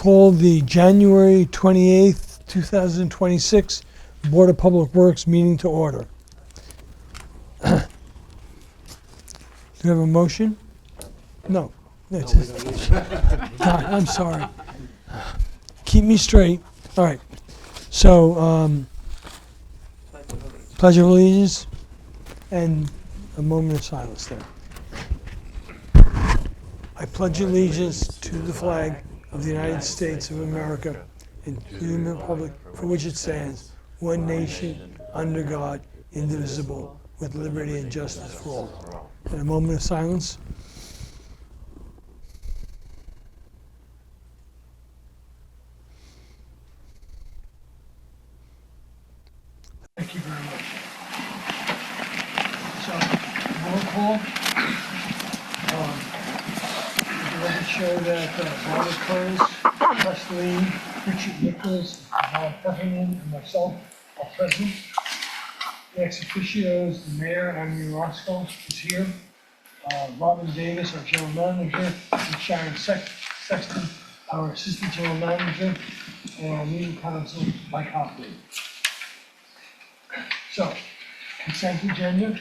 call the January 28th, 2026 Board of Public Works meeting to order. Do you have a motion? No. I'm sorry. Keep me straight. All right. So, Pledge of Allegiance and a moment of silence there. I pledge allegiance to the flag of the United States of America and to the republic for which it stands, one nation, under God, indivisible, with liberty and justice for all. And a moment of silence. Thank you very much. So, roll call. The record show that Robert Curtis, Kathleen, Richard Nichols, Bob Heffernan, and myself are present. The ex officios, the mayor, Amy Roscoe, is here. Robin Davis, our general manager, and Sharon Sexton, our assistant general manager, and our legal counsel, Mike Hopley. So, consent agenda.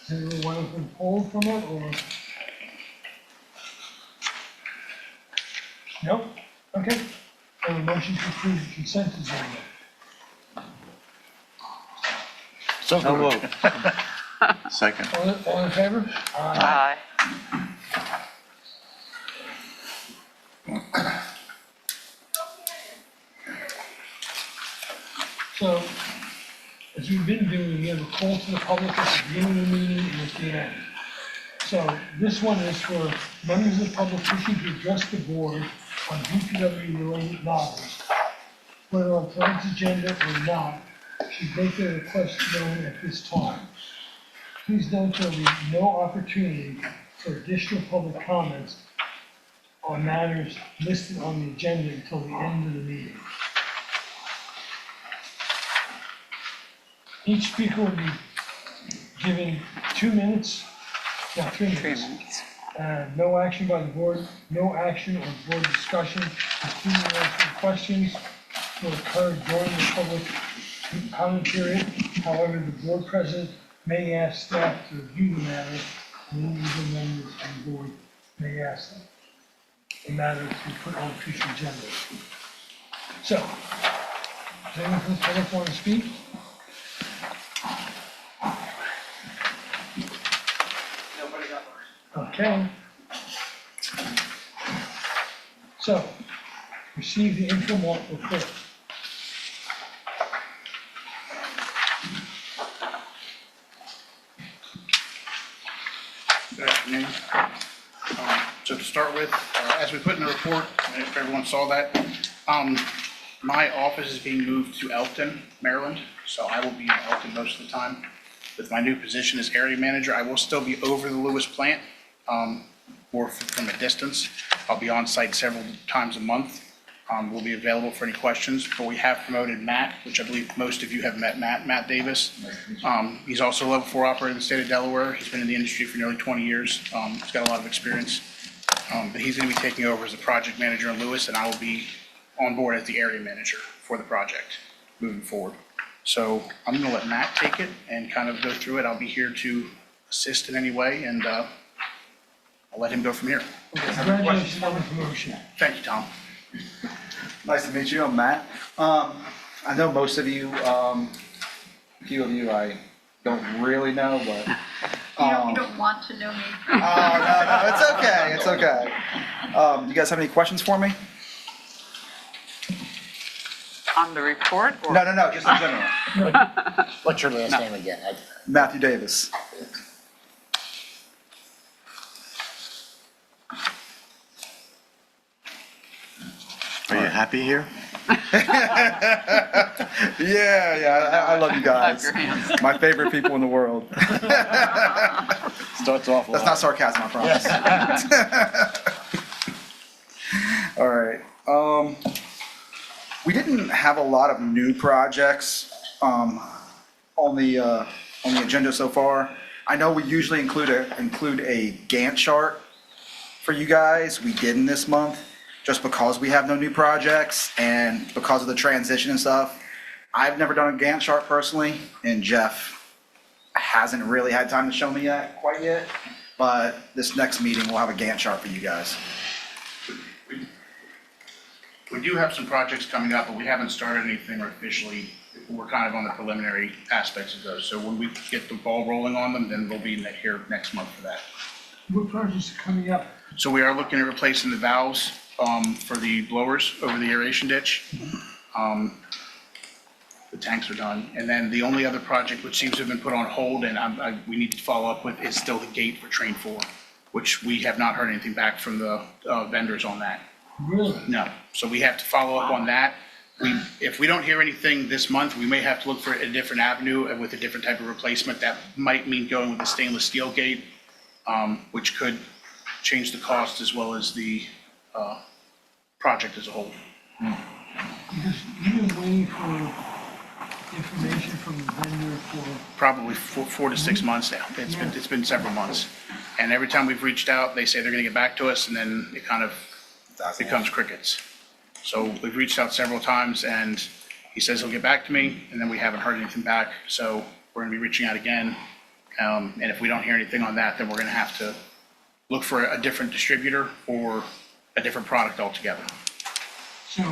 Does anyone want to pull from it, or? Nope. Okay. A motion to approve the consent agenda. So moved. Second. All in favor? Aye. So, as we've been doing, we have a call to the public at the beginning of the meeting and at the end. So, this one is for members of the public wishing to address the board on BPW related matters, whether on tonight's agenda or not, should make their request known at this time. Please note there will be no opportunity for additional public comments on matters listed on the agenda until the end of the meeting. Each speaker will be given 2 minutes, no, 3 minutes. 3 minutes. No action by the board, no action or board discussion, including answering questions will occur during the public comment period. However, the board president may ask staff to review the matter, and individual members of the board may ask the matter to be put on future agendas. So, does anyone from the public want to speak? Okay. So, receive the Inframark Report. Good afternoon. So to start with, as we put in the report, if everyone saw that, my office is being moved to Elkton, Maryland, so I will be in Elkton most of the time. With my new position as area manager, I will still be over the Lewes plant, or from a distance. I'll be on site several times a month. We'll be available for any questions, but we have promoted Matt, which I believe most of you have met Matt Davis. He's also a level 4 operator in the state of Delaware. He's been in the industry for nearly 20 years. He's got a lot of experience. But he's going to be taking over as a project manager in Lewes, and I will be on board as the area manager for the project moving forward. So I'm going to let Matt take it and kind of go through it. I'll be here to assist in any way, and I'll let him go from here. Congratulations on the promotion. Thank you, Tom. Nice to meet you. I'm Matt. I know most of you, a few of you I don't really know, but. You don't want to know me. Oh, no, it's okay. It's okay. You guys have any questions for me? On the report? Or? No, just in general. What's your last name again? Matthew Davis. Are you happy here? Yeah, I love you guys. Clap your hands. My favorite people in the world. Starts off. That's not sarcasm, I promise. All right. We didn't have a lot of new projects on the agenda so far. I know we usually include a Gantt chart for you guys. We didn't this month. just because we have no new projects and because of the transition and stuff. I've never done a Gantt chart personally, and Jeff hasn't really had time to show me that quite yet. But this next meeting, we'll have a Gantt chart for you guys. We do have some projects coming up, but we haven't started anything officially. We're kind of on the preliminary aspects of those. So when we get the ball rolling on them, then we'll be here next month for that. What projects are coming up? So we are looking at replacing the valves for the blowers over the aeration ditch. The tanks are done. And then the only other project which seems to have been put on hold and we need to follow up with is still the gate for Train 4, which we have not heard anything back from the vendors on that. Really? No. So we have to follow up on that. If we don't hear anything this month, we may have to look for a different avenue with a different type of replacement. That might mean going with the stainless steel gate, which could change the cost as well as the project as a whole. Because you've been waiting for information from the vendor for, Probably 4 to 6 months now. It's been several months. And every time we've reached out, they say they're gonna get back to us, and then it kind of becomes crickets. So we've reached out several times, and he says he'll get back to me, and then we haven't heard anything back. So we're gonna be reaching out again. And if we don't hear anything on that, then we're gonna have to look for a different distributor or a different product altogether. so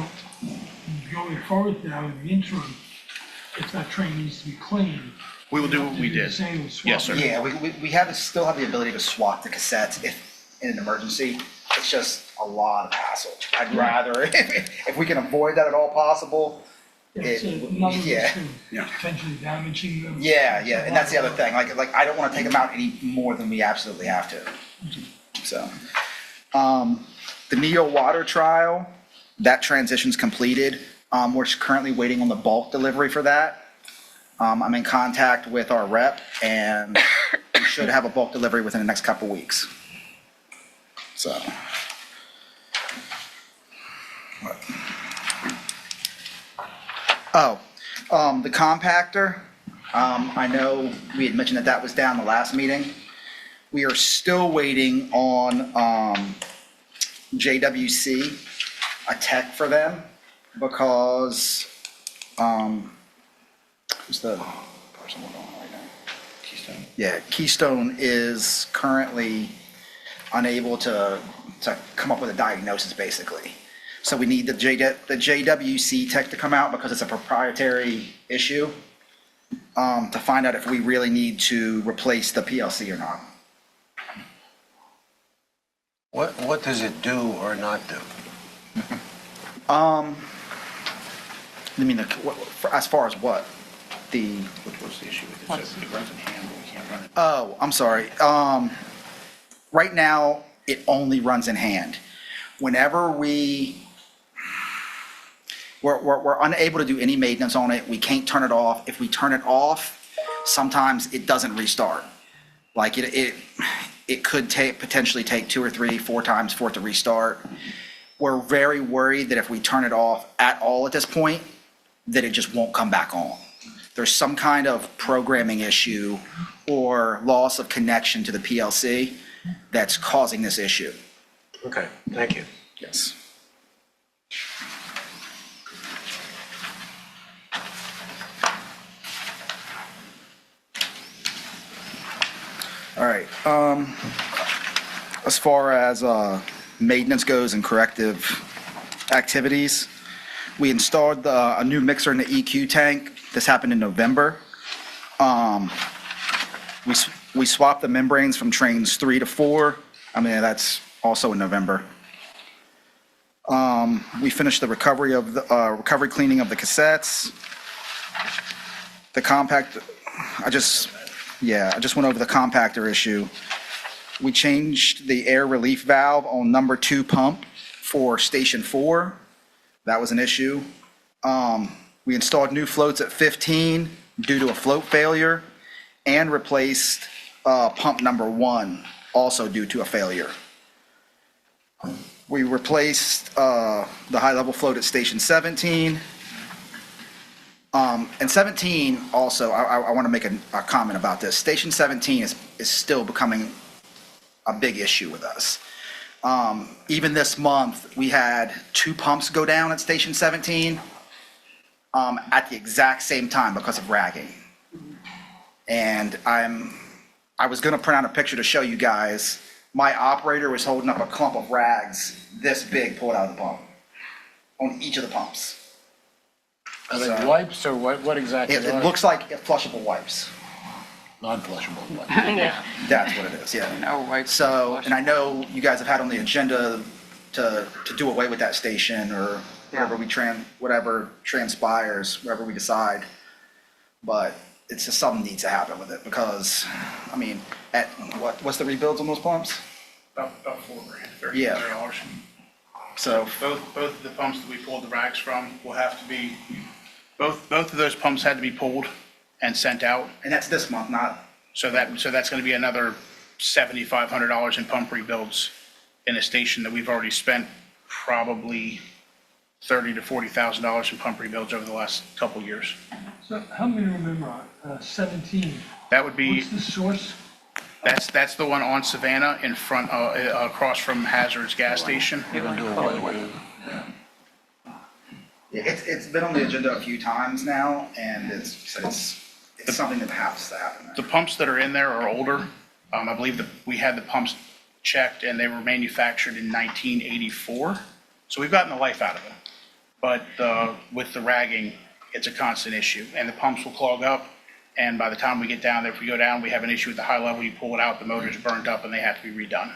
going forward now in the interim, if that train needs to be cleaned. We will do what we you have to did. the same with Yes, sir. swapping. Yeah, we still have the ability to swap the cassettes if in an emergency. It's just a lot of hassle. I'd rather, if we can avoid that at all possible. It's it- another yeah. risk of Yeah. potentially damaging them. Yeah, and that's the other thing. Like I don't want to take them out any more than we absolutely have to. So, the Neo water trial, that transition's completed. We're currently waiting on the bulk delivery for that. I'm in contact with our rep, and we should have a bulk delivery within the next couple weeks. So. The compactor, I know we had mentioned that was down the last meeting. We are still waiting on, JWC, a tech for them, because, who's the person we're going on right now? Keystone. Yeah, Keystone is currently unable to come up with a diagnosis, basically. So we need the JWC tech to come out because it's a proprietary issue, to find out if we really need to replace the PLC or not. What does it do or not do? I mean, as far as what? What's the issue with it? So it runs in hand, but we can't run it. Oh, I'm sorry. Right now, it only runs in hand. Whenever we're unable to do any maintenance on it, we can't turn it off. If we turn it off, sometimes it doesn't restart. Like it could potentially take 2 or 3, 4 times for it to restart. We're very worried that if we turn it off at all at this point, that it just won't come back on. There's some kind of programming issue or loss of connection to the PLC that's causing this issue. Okay, thank you. Yes. All right, as far as maintenance goes and corrective activities, we installed a new mixer in the EQ tank. This happened in November. We swapped the membranes from trains 3 to 4. I mean, that's also in November. We finished the recovery cleaning of the cassettes. The I just went over the compactor issue. We changed the air relief valve on number 2 pump for station 4. That was an issue. We installed new floats at 15 due to a float failure, and replaced pump number 1, also due to a failure. We replaced the high-level float at station 17. And 17 also, I want to make a comment about this. Station 17 is still becoming a big issue with us. Even this month, we had 2 pumps go down at Station 17 at the exact same time because of ragging. And I was going to print out a picture to show you guys. My operator was holding up a clump of rags this big pulled out of the pump on each of the pumps. Are they wipes or what exactly? It looks like flushable wipes. Non-flushable wipes. That's what it is, yeah. No white. So, and I know you guys have had on the agenda to do away with that station or whatever transpires, wherever we decide. But it's just something needs to happen with it because, I mean, what's the rebuilds on those pumps? About $4,000, Yeah. $30. So, Both of the pumps that we pulled the rags from will have to be, both of those pumps had to be pulled and sent out. and that's this month, not, So that's going to be another $7,500 in pump rebuilds in a station that we've already spent probably $30,000 to $40,000 in pump rebuilds over the last couple years. So help me to remember, 17, That would be, what's the source? that's the one on Savannah in front, across from Hazard's gas station. it's been on the agenda a few times now, and it's something that has to happen. The pumps that are in there are older. I believe that we had the pumps checked and they were manufactured in 1984. So we've gotten the life out of them. But with the ragging, it's a constant issue and the pumps will clog up. And by the time we get down there, if we go down, we have an issue at the high level, you pull it out, the motor's burnt up and they have to be redone.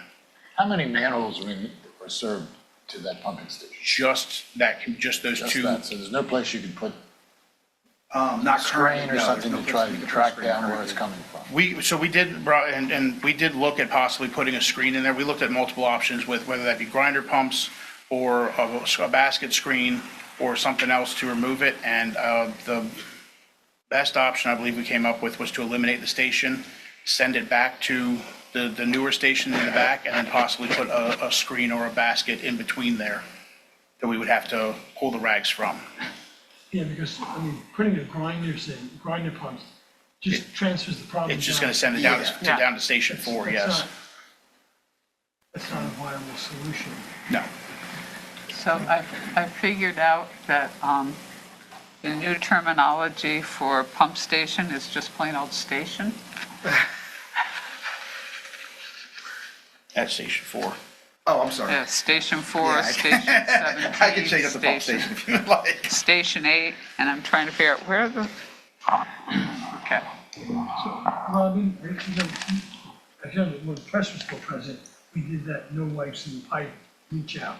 How many manholes are served to that pumping station? Just those Just two. that, so there's no place you can put Not screen or currently, no, something there's to no try place to we can track put down where screen it's coming from? We did look at possibly putting a screen in there. We looked at multiple options with whether that be grinder pumps or a basket screen or something else to remove it. And the best option I believe we came up with was to eliminate the station, send it back to the newer station in the back, and then possibly put a screen or a basket in between there that we would have to pull the rags from. Yeah, because, I mean, putting the grinder pumps just transfers the problem. It's just down. going to send it down Yeah. down to Station 4, yes. That's not a viable solution. No. So I figured out that the new terminology for pump station is just plain old station. At Station 4. Oh, I'm sorry. Yeah, Station 4, Yeah, Station 17. I can change up the pump station if you would like. Station 8, and I'm trying to figure out where the, okay. So, Robin, when the press was still present, we did that no wipes in the pipe reach out.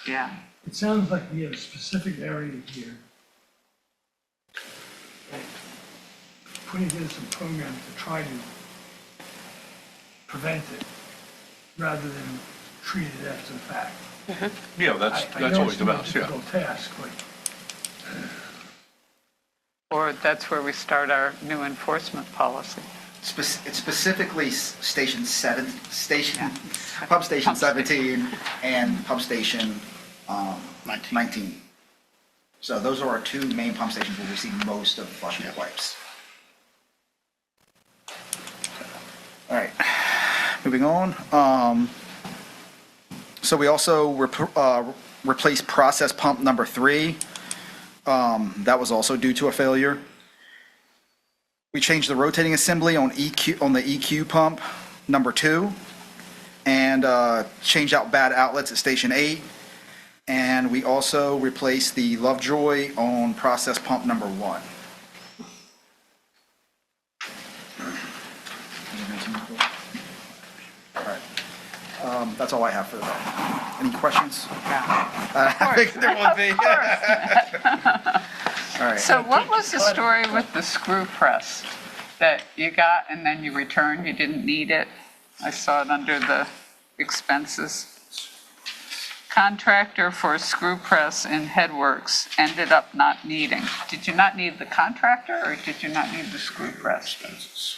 Yeah, It sounds like we have a specific area here. And putting together some programs to try to prevent it, rather than treat it after the fact. Yeah, I that's know always it's the not a best, yeah. difficult task, but or that's where we start our new enforcement policy. It's specifically Station 7, Yeah. Pump Station Pump 17 and Pump Station 19. So those are our 2 main pump stations where we see most of the flushable wipes. All right, moving on. So we also replaced process pump number 3. That was also due to a failure. We changed the rotating assembly on the EQ pump number 2, and changed out bad outlets at Station 8. And we also replaced the Lovejoy on process pump number 1. All right. That's all I have for that. Any questions? I think there will be. All right. So what was the story with the screw press that you got and then you returned, you didn't need it? I saw it under the expenses. Contractor for screw press in Headworks ended up not needing. Did you not need the contractor or did you not need the screw press? Expenses.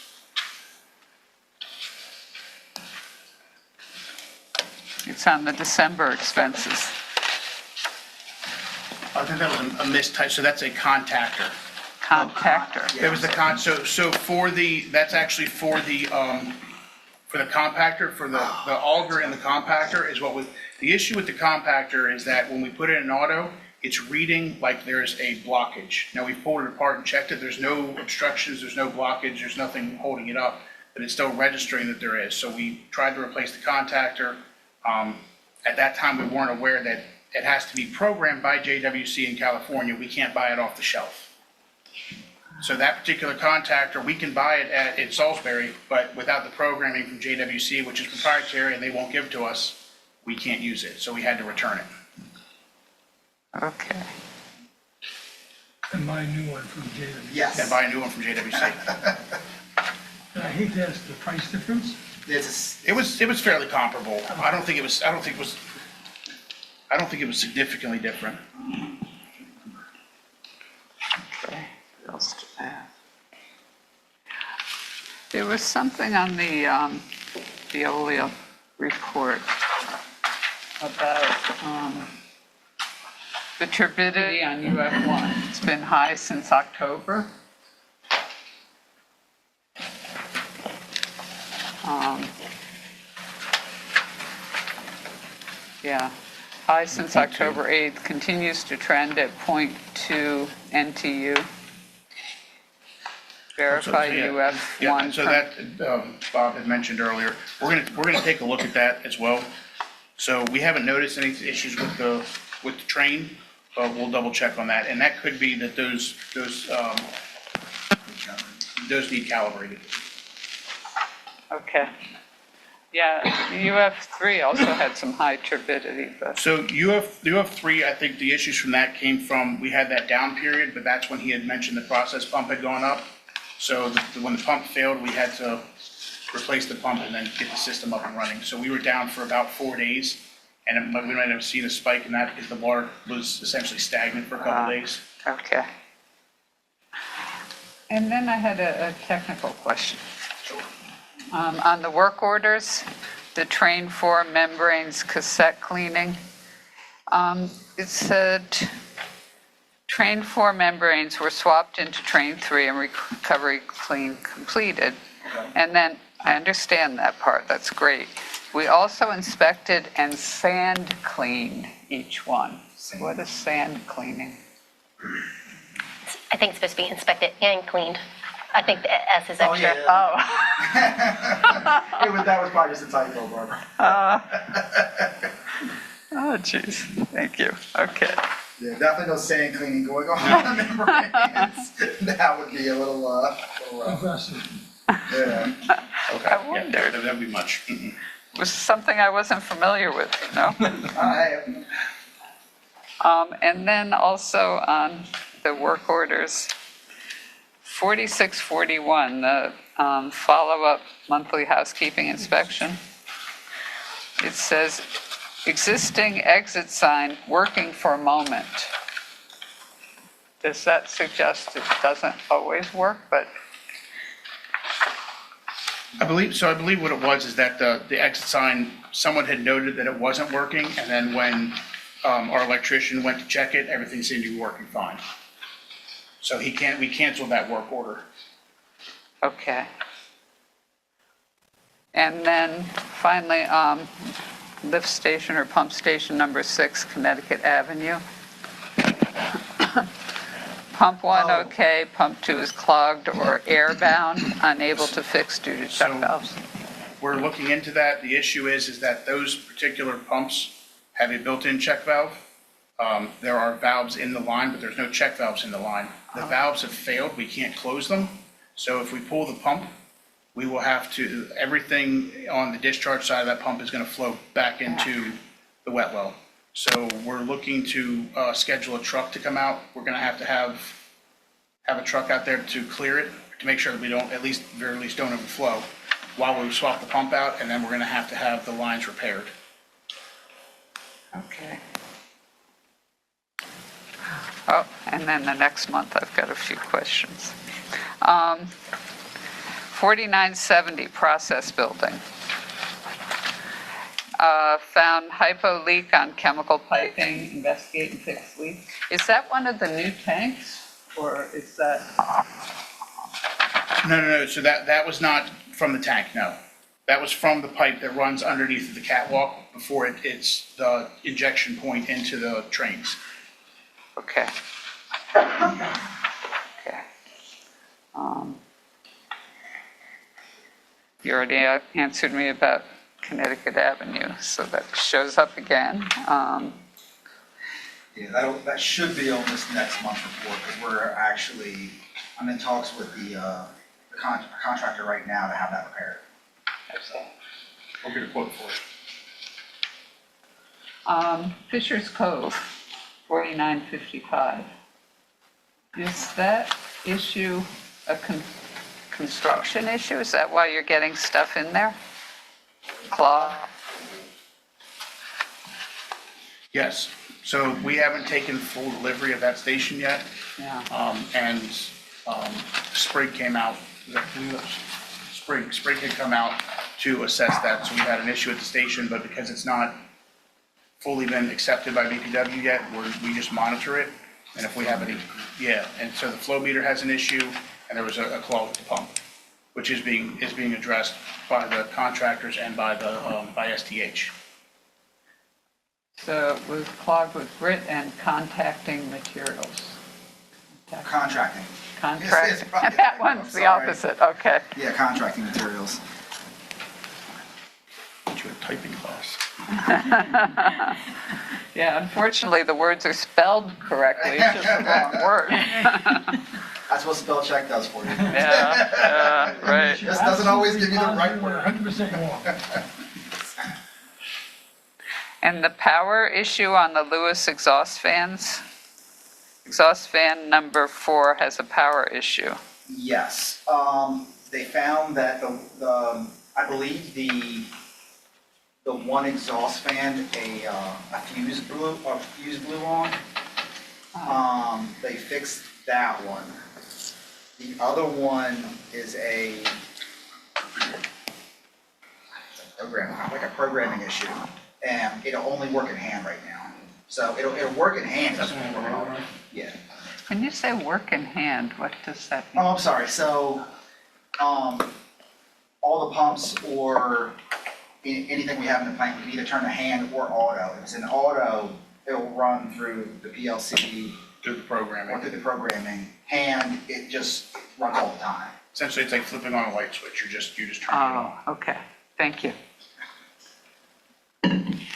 It's on the December expenses. I think that was a mistype, so that's a contactor. Contactor. There was the so for the, that's actually for For the compactor, for the auger and the compactor is what was, the issue with the compactor is that when we put it in auto, it's reading like there's a blockage. Now, we pulled it apart and checked it, there's no obstructions, there's no blockage, there's nothing holding it up, but it's still registering that there is. So we tried to replace the contactor. At that time, we weren't aware that it has to be programmed by JWC in California. We can't buy it off the shelf. So that particular contactor, we can buy it in Salisbury, but without the programming from JWC, which is proprietary and they won't give to us, we can't use it. So we had to return it. Okay. And buy a new one from JW. Yes. And buy a new one from JWC. I hate to ask the price difference. It was fairly comparable. I don't think it was significantly different. Okay. What else to add? There was something on the Veolia report about the turbidity on UF1. It's been high since October. Yeah, high since October 8th, continues to trend at 0.2 NTU. Verify UF1. Yeah, so that, Bob had mentioned earlier, we're gonna take a look at that as well. So we haven't noticed any issues with the train, but we'll double check on that. And that could be that those need calibrated. Okay. Yeah, UF3 also had some high turbidity, but, So UF3, I think the issues from that came from, we had that down period, but that's when he had mentioned the process pump had gone up. So when the pump failed, we had to replace the pump and then get the system up and running. So we were down for about 4 days, and we might have seen a spike in that because the water was essentially stagnant for a couple days. okay. And then I had a technical question. On the work orders, the train 4 membranes cassette cleaning, it said train 4 membranes were swapped into train 3 and recovery clean completed. And then, I understand that part, that's great. We also inspected and sand cleaned each one. What is sand cleaning? I think it's supposed to be inspected and cleaned. I think the S is extra. Oh, That was probably just a typo, Barbara. oh, geez, thank you, okay. Yeah, definitely no sand cleaning going on on the membranes. That would be a little rough. Aggressive. Yeah. Okay. I wondered. Yeah, that'd be much. Mhm. It was something I wasn't familiar with, you know? And then also on the work orders, 4641, the follow-up monthly housekeeping inspection. It says, existing exit sign working for a moment. Does that suggest it doesn't always work, but, I believe what it was is that the exit sign, someone had noted that it wasn't working, and then when our electrician went to check it, everything seemed to be working fine. So we canceled that work order. okay. And then finally, lift station or pump station number 6, Connecticut Avenue. Pump 1, okay, pump 2 is clogged or airbound, unable to fix due to check So- valves. We're looking into that. The issue is that those particular pumps have a built-in check valve. There are valves in the line, but there's no check valves in the line. The valves have failed, we can't close them. So if we pull the pump, we will have to, everything on the discharge side of that pump is gonna flow back into the wet well. So we're looking to schedule a truck to come out. We're gonna have to have a truck out there to clear it, to make sure that we don't, very least don't overflow while we swap the pump out, and then we're gonna have to have the lines repaired. Okay. Oh, and then the next month, I've got a few questions. 4970 process building. Found hypo leak on chemical piping, investigate and fix leak. Is that one of the new tanks, or is that? No. So that was not from the tank, no. That was from the pipe that runs underneath the catwalk before it's the injection point into the trains. Okay. Okay. You already answered me about Connecticut Avenue, so that shows up again. Yeah, that should be on this next month's report, because I'm in talks with the contractor right now to have that repaired. So, We'll get a quote for it. Fisher's Cove, 4955. Is that issue a construction issue? Is that why you're getting stuff in there? Claw? Yes, so we haven't taken full delivery of that station yet. Yeah. Sprig came out, Sprig had come out to assess that, so we had an issue at the station, but because it's not fully been accepted by BPW yet, we just monitor it, and if we have any, and so the flow meter has an issue, and there was a clog with the pump, which is being addressed by the contractors and by STH. So it was clogged with grit and contacting materials. Contracting. Contracting. probably- That one's the Sorry. opposite, okay. Yeah, contracting materials. Get you a typing class. Yeah, unfortunately, the words are spelled correctly, it's just the wrong word. That's what spell check does for you. Yeah, right. Just doesn't always give you the right word. 100% wrong. And the power issue on the Lewes exhaust fans? Exhaust fan number 4 has a power issue. Yes, they found that I believe the one exhaust fan, a fuse blew on. They fixed that one. The other one is a programming issue, and it'll only work in hand right now. So it'll work in hand. Yeah. When you say work in hand, what does that Oh, mean? I'm sorry. So, all the pumps or anything we have in the plant, we can either turn to hand or auto. If it's an auto, it'll run through the PLC Through the or programming. through the programming. Hand, it just runs all the time. Essentially, it's like flipping on a light switch, you're just turning it on. Oh, okay, thank you.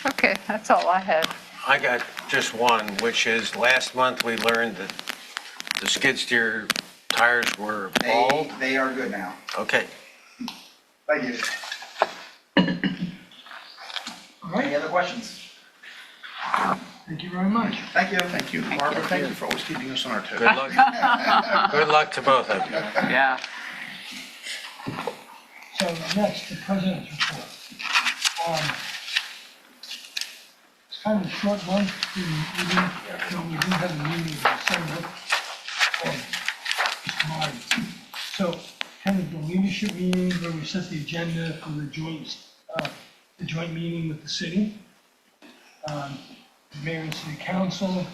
Okay, that's all I had. I got just one, which is last month we learned that the skid steer tires were bald. They are good now. Okay. Thank you. All right, Any other questions? thank you very much. Thank you. Thank you, Barbara, thank you for always keeping us on our toes. Good luck. Good luck to both of you. Yeah. So next, the president's report. It's kind of a short month. We didn't have a meeting in December. So kind of the leadership meeting where we set the agenda for the joint meeting with the city. The mayor and city council,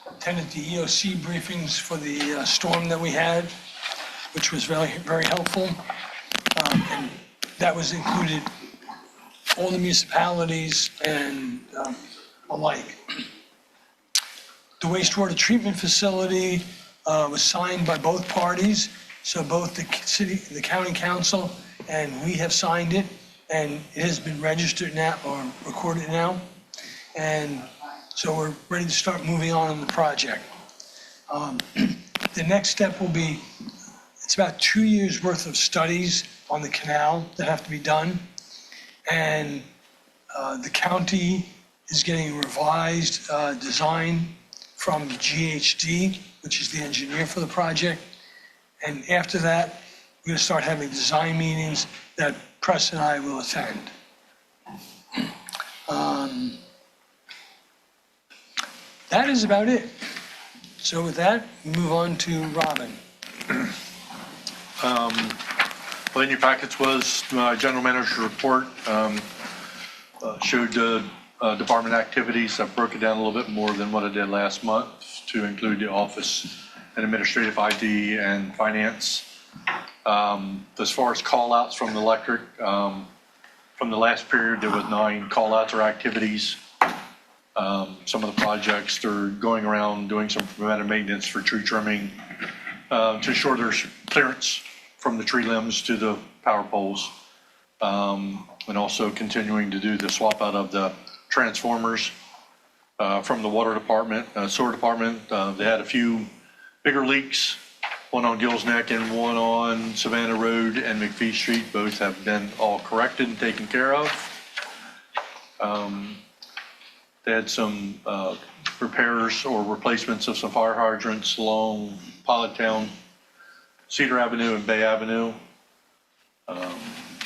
attended the EOC briefings for the storm that we had, which was very, very helpful. And that was included all the municipalities and alike. The wastewater treatment facility was signed by both parties, so both the city, the county council, and we have signed it, and it has been registered now, or recorded now. And so we're ready to start moving on in the project. The next step will be, it's about 2 years worth of studies on the canal that have to be done. And the county is getting revised design from GHD, which is the engineer for the project. And after that, we're going to start having design meetings that Press and I will attend. That is about it. So with that, move on to Robin. Well, in your packets was my general manager's report. Showed department activities. I broke it down a little bit more than what I did last month to include the office and administrative ID and finance. As far as call-outs from the electric, from the last period, there was 9 call-outs or activities. Some of the projects, they're going around doing some preventive maintenance for tree trimming to ensure there's clearance from the tree limbs to the power poles. And also continuing to do the swap out of the transformers from the water department, sewer department. They had a few bigger leaks, one on Gill's Neck and one on Savannah Road and McPhee Street. Both have been all corrected and taken care of. They had some repairs or replacements of some fire hydrants along Pilot Town, Cedar Avenue and Bay Avenue.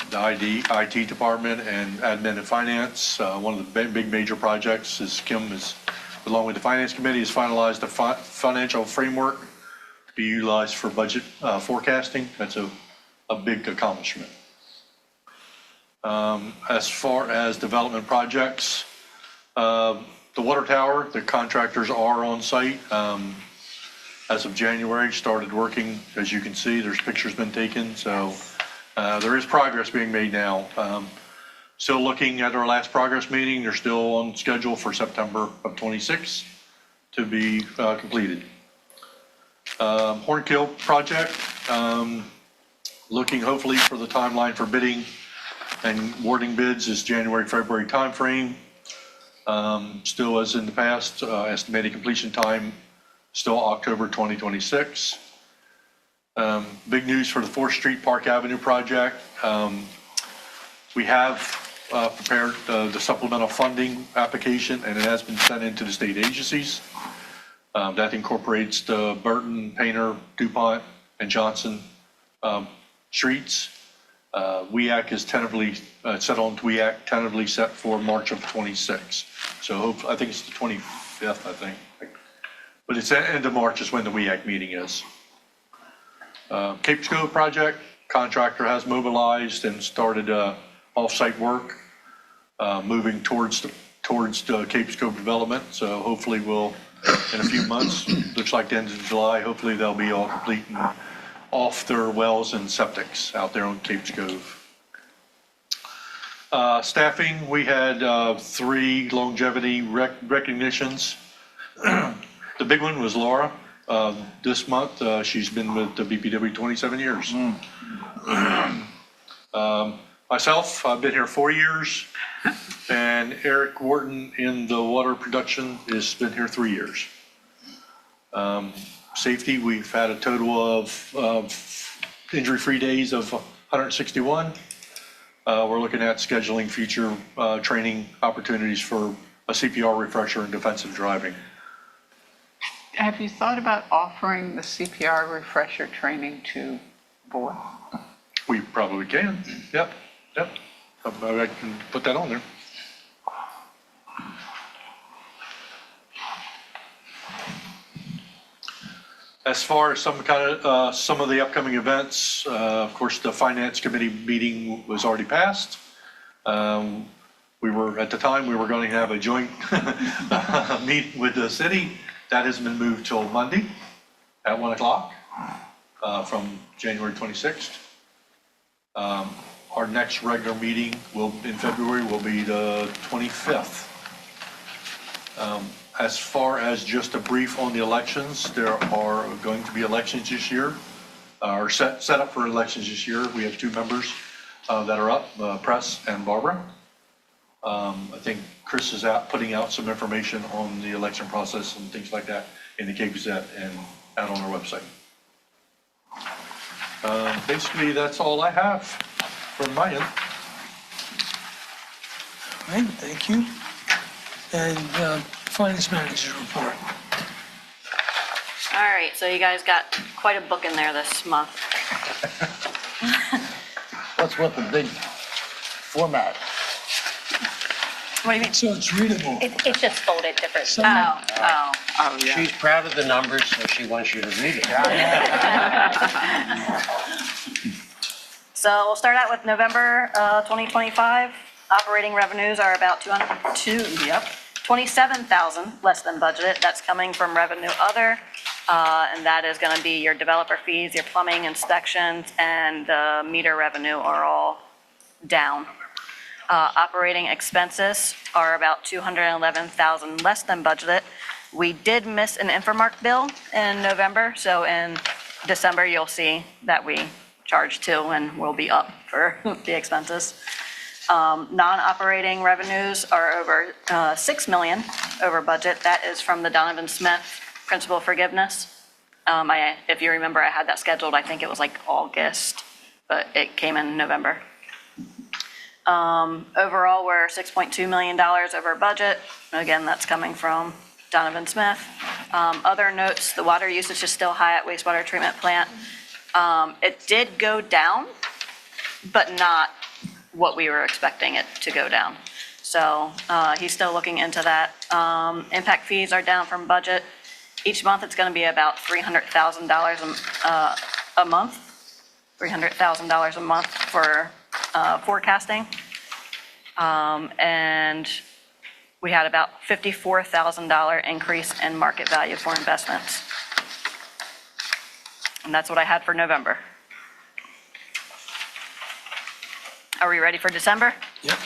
The IT department and admin and finance. One of the big major projects is Kim is, along with the finance committee, has finalized the financial framework to be utilized for budget forecasting. That's a big accomplishment. As far as development projects, the water tower, the contractors are on site. As of January, started working. As you can see, there's pictures been taken. So there is progress being made now. Still looking at our last progress meeting. They're still on schedule for September of 26 to be completed. Hornkill project, looking hopefully for the timeline for bidding and awarding bids is January, February timeframe. Still as in the past, estimated completion time, still October 2026. Big news for the 4th Street Park Avenue project. We have prepared the supplemental funding application and it has been sent into the state agencies. That incorporates the Burton, Painter, DuPont, and Johnson streets. WEAC is tentatively set on WEAC, tentatively set for March of 26. So I think it's the 25th, I think. But it's the end of March is when the WEAC meeting is. Cape Scope project, contractor has mobilized and started off-site work, moving towards the Cape Scope development. So hopefully we'll, in a few months, looks like the end of July, hopefully they'll be all complete and off their wells and septics out there on Cape Cove. Staffing, we had 3 longevity recognitions. The big one was Laura. This month, she's been with the BPW 27 years. Myself, I've been here 4 years, and Eric Wharton in the water production has been here 3 years. Safety, we've had a total of injury-free days of 161. We're looking at scheduling future training opportunities for a CPR refresher and defensive driving. Have you thought about offering the CPR refresher training to board? We probably can. Yep. I can put that on there. As far as some of the upcoming events, of course, the finance committee meeting was already passed. We were at the time we were going to have a joint meeting with the city. That has been moved till Monday at 1 o'clock from January 26th. Our next regular meeting in February will be the 25th. As far as just a brief on the elections, there are going to be elections this year, or set up for elections this year. We have 2 members that are up, Press and Barbara. I think Chris is putting out some information on the election process and things like that in the Cape Gazette and out on our website. Basically, that's all I have from my end. All right, thank you. And finance manager's report. All right, so you guys got quite a book in there this month. What's with the big format? What do you mean? So it's readable. It's just folded different. So- Oh, yeah. She's proud of the numbers, so she wants you to read it. So we'll start out with November 2025. Operating revenues are about 27,000 less than budgeted. That's coming from revenue other, And that is going to be your developer fees, your plumbing inspections, and the meter revenue are all down. Operating expenses are about $211,000 less than budgeted. We did miss an Inframark bill in November, so in December, you'll see that we charged 2 and we'll be up for the expenses. Non-operating revenues are over $6 million over budget. That is from the Donovan Smith principal forgiveness. If you remember, I had that scheduled, I think it was like August, but it came in November. Overall, we're $6.2 million over budget. Again, that's coming from Donovan Smith. Other notes, the water usage is still high at wastewater treatment plant. It did go down, but not what we were expecting it to go down. So he's still looking into that. Impact fees are down from budget. Each month, it's going to be about $300,000 a month, $300,000 a month for forecasting. And we had about $54,000 increase in market value for investments. And that's what I had for November. Are we ready for December? Yep.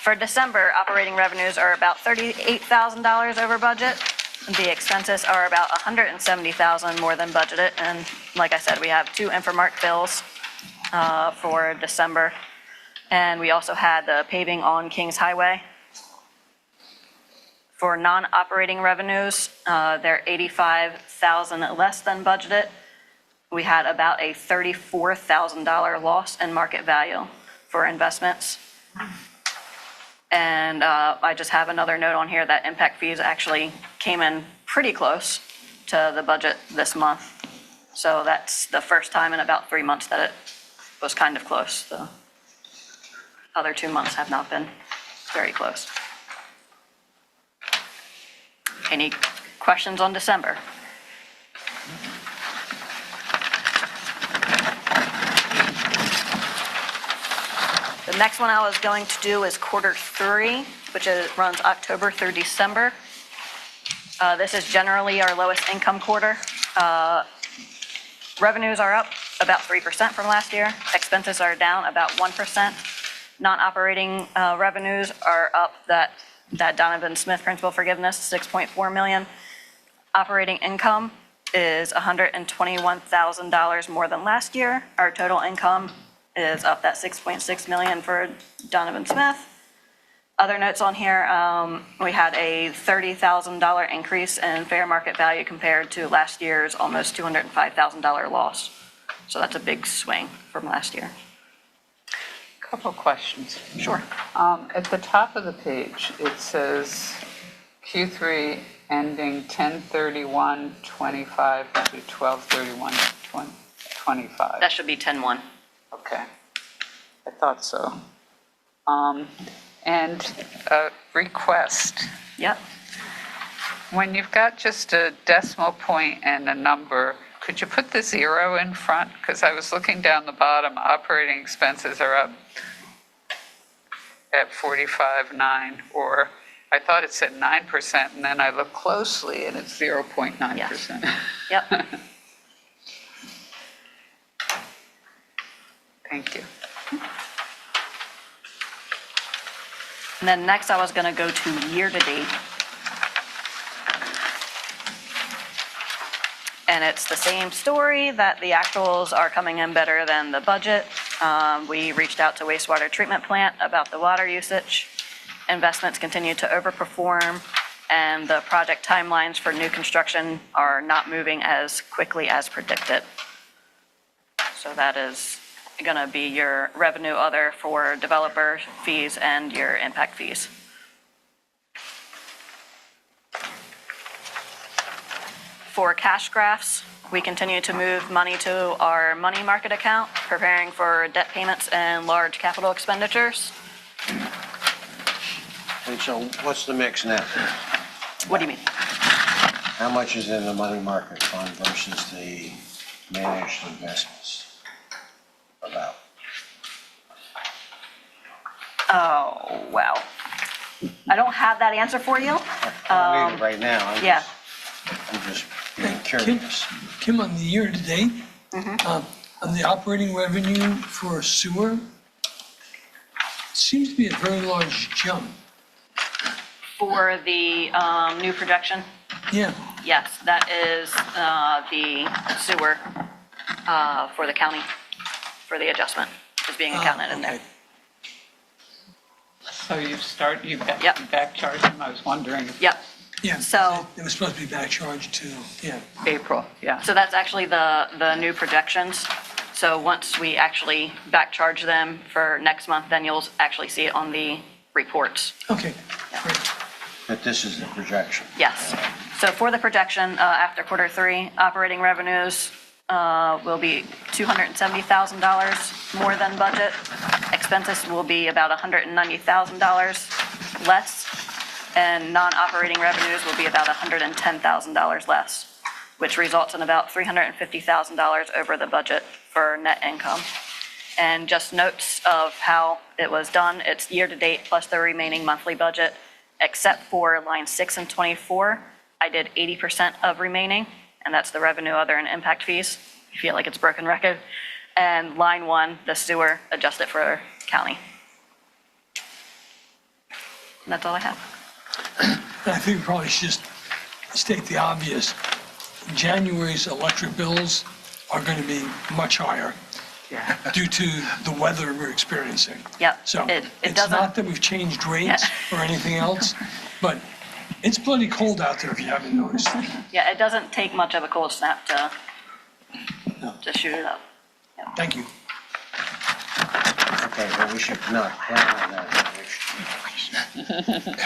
For December, operating revenues are about $38,000 over budget. The expenses are about $170,000 more than budgeted. And like I said, we have 2 Inframark bills for December. And we also had the paving on Kings Highway. For non-operating revenues, they're $85,000 less than budgeted. We had about a $34,000 loss in market value for investments. And I just have another note on here that impact fees actually came in pretty close to the budget this month. So that's the first time in about 3 months that it was kind of close. The other 2 months have not been very close. Any questions on December? The next one I was going to do is Q3, which runs October through December. This is generally our lowest income quarter. Revenues are up about 3% from last year. Expenses are down about 1%. Non-operating revenues are up that Donovan Smith principal forgiveness, $6.4 million. Operating income is $121,000 more than last year. Our total income is up that $6.6 million for Donovan Smith. Other notes on here, we had a $30,000 increase in fair market value compared to last year's almost $205,000 loss. So that's a big swing from last year. Couple questions. Sure. At the top of the page, it says Q3 ending 10/31/25 to 12/31/25. That should be 10-1. Okay, I thought so. And a request. Yep. When you've got just a decimal point and a number, could you put the 0 in front? Because I was looking down the bottom, operating expenses are up at 45.9, or I thought it said 9%, and then I looked closely and it's 0.9%. Yep. Thank you. And then next I was going to go to year-to-date. And it's the same story, that the actuals are coming in better than the budget. We reached out to wastewater treatment plant about the water usage. Investments continue to overperform, and the project timelines for new construction are not moving as quickly as predicted. So that is going to be your revenue other for developer fees and your impact fees. For cash graphs, we continue to move money to our money market account, preparing for debt payments and large capital expenditures. And so what's the mix now? What do you mean? How much is in the money market fund versus the managed investments? About. Oh, wow. I don't have that answer for you. I don't need it right now. Yeah. I'm just being curious. Kim, on the year-to-date, on the operating revenue for sewer, it seems to be a very large jump. For the new projection, Yeah, yes, that is the sewer for the county, for the adjustment is being accounted in there. okay. So you Yep. back charge them, I was wondering, Yep, Yeah, So- it was supposed to be back charged to, yeah. April, yeah. so that's actually the new projections. So once we actually back charge them for next month, then you'll actually see it on the reports. Okay, great. But this is the projection. Yes. So for the projection, after quarter three, operating revenues will be $270,000 more than budget. Expenses will be about $190,000 less, and non-operating revenues will be about $110,000 less, which results in about $350,000 over the budget for net income. And just notes of how it was done, it's year-to-date plus the remaining monthly budget, except for line 6 and 24. I did 80% of remaining, and that's the revenue, other, and impact fees. You feel like it's broken record. And line 1, the sewer, adjusted for county. And that's all I have. I think we probably should just state the obvious. January's electric bills are going to be much higher due to the weather we're experiencing. Yep. So It it's doesn't- not that we've changed rates or anything else, but it's bloody cold out there if you haven't noticed. Yeah, it doesn't take much of a cold snap to shoot it up. Thank you. Okay, well, we should not plan on that next year.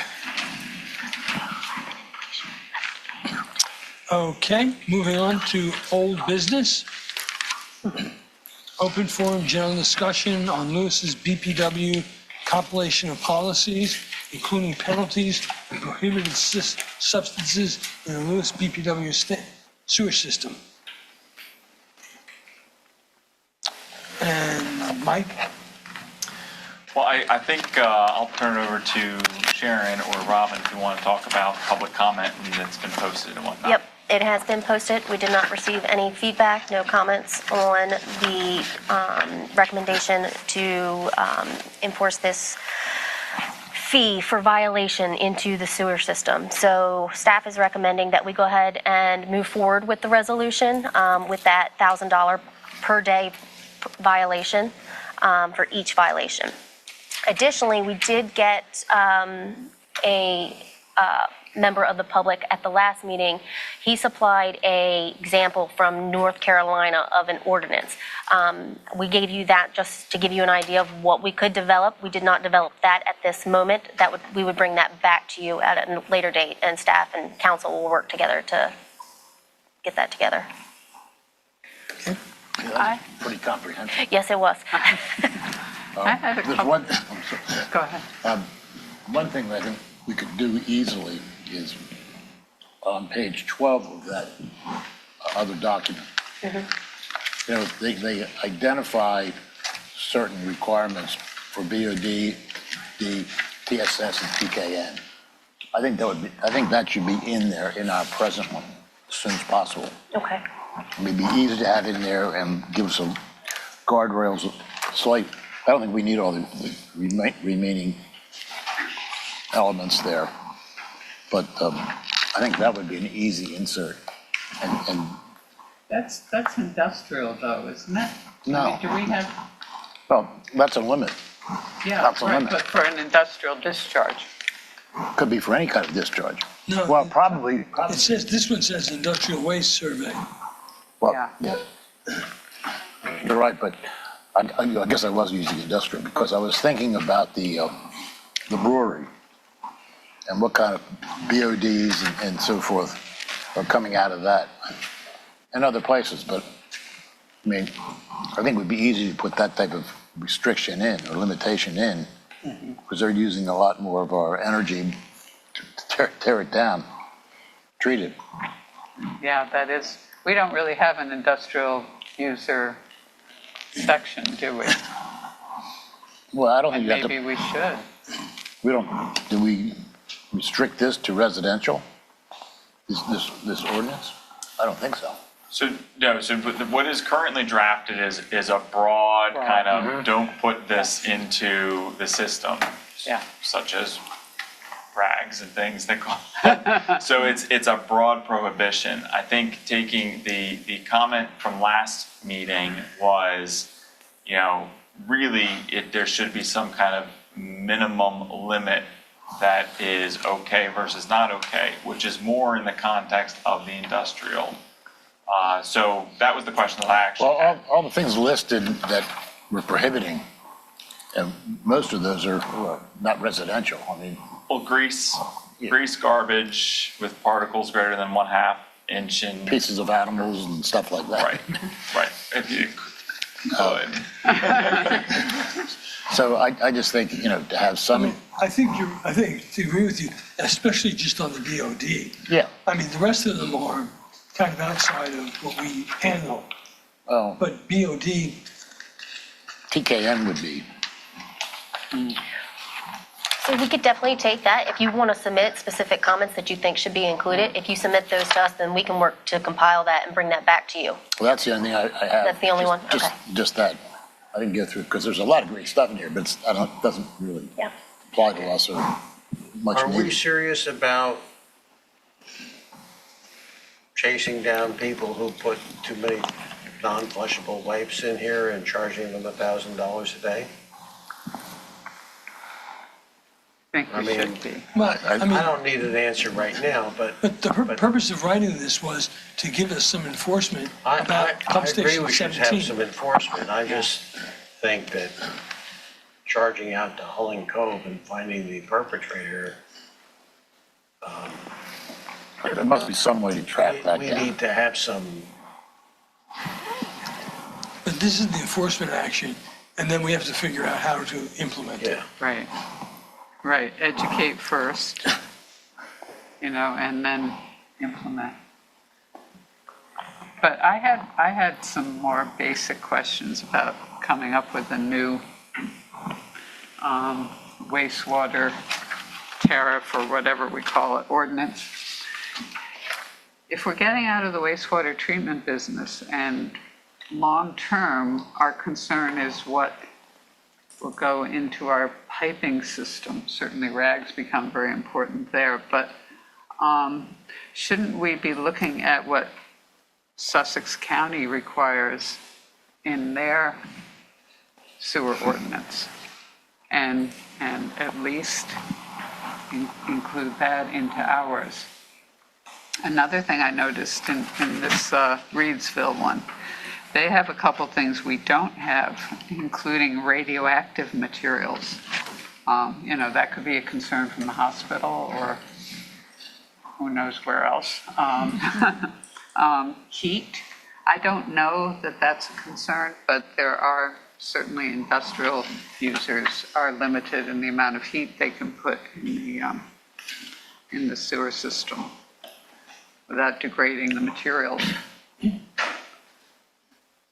Okay, moving on to old business. Open forum, general discussion on Lewis's BPW compilation of policies, including penalties and prohibited substances in the Lewes BPW sewer system. And Mike? Well, I think I'll turn it over to Sharon or Robin if you want to talk about public comment and that's been posted and whatnot. Yep, it has been posted. We did not receive any feedback, no comments on the recommendation to enforce this fee for violation into the sewer system. So staff is recommending that we go ahead and move forward with the resolution with that $1,000 per day violation for each violation. Additionally, we did get a member of the public at the last meeting. He supplied an example from North Carolina of an ordinance. We gave you that just to give you an idea of what we could develop. We did not develop that at this moment. We would bring that back to you at a later date, and staff and council will work together to get that together. Pretty comprehensive. Yes, it was. I had a There's couple, one, I'm sorry. go ahead. One thing that I think we could do easily is on page 12 of that other document. You know, they identify certain requirements for BOD, the TSS, and PKN. I think that should be in there in our present one as soon as possible. Okay. It'd be easy to have in there and give some guardrails. Slight. I don't think we need all the remaining elements there, but I think that would be an easy insert. And That's industrial though, isn't it? No. Do we have, well, that's a limit. yeah, That's a right, limit. but for an industrial discharge. Could be for any kind of discharge. No, Well, probably. it says, this one says industrial waste survey. Well, Yeah. you're right, but I guess I was using industrial because I was thinking about the brewery and what kind of BODs and so forth are coming out of that and other places. But I mean, I think it would be easy to put that type of restriction in or limitation in because they're using a lot more of our energy to tear it down, treat it. Yeah, that is, we don't really have an industrial user section, do we? Well, I don't And think you have to. maybe we should. Do we restrict this to residential? This ordinance? I don't think so. So, no, so what is currently drafted is a broad kind of, don't put this into the system. Yeah. Such as rags and things they call it. So it's a broad prohibition. I think taking the comment from last meeting was, you know, really there should be some kind of minimum limit that is okay versus not okay, which is more in the context of the industrial. So that was the question that I actually Well, had. all the things listed that we're prohibiting, and most of those are not residential. I mean, Well, grease, garbage with particles greater than 1/2 inch in. pieces of animals and stuff like that. Right. If you could. So I just think, you know, to have some, I think to agree with you, especially just on the BOD. yeah, I mean, the rest of them are kind of outside of what we handle, well, but BOD, TKN would be. So we could definitely take that. If you want to submit specific comments that you think should be included, if you submit those to us, then we can work to compile that and bring that back to you. Well, that's the only thing I have. That's the only one? Just- Okay. Just that. I didn't go through, because there's a lot of great stuff in here, but it doesn't really Yeah. apply to us or much Are we needed. serious about chasing down people who put too many non-flushable wipes in here and charging them $1,000 a day? I think I we mean, should be. but, I I mean, don't need an answer right now, but but the purpose of writing this was to give us some enforcement about I Pump agree Station we should have 17. some enforcement. I just think that charging out to Hulling Cove and finding the perpetrator, There must be some way to track that we down. need to have some, But this is the enforcement action, and then we have to figure out how to implement it. yeah. Right, educate first, you know, and then implement. But I had some more basic questions about coming up with a new wastewater tariff or whatever we call it, ordinance. If we're getting out of the wastewater treatment business and long-term, our concern is what will go into our piping system. Certainly rags become very important there, but shouldn't we be looking at what Sussex County requires in their sewer ordinance? And at least include that into ours. Another thing I noticed in this Reedsville one, they have a couple things we don't have, including radioactive materials. You know, that could be a concern from the hospital or who knows where else. Heat, I don't know that that's a concern, but there are certainly industrial users are limited in the amount of heat they can put in the sewer system without degrading the materials.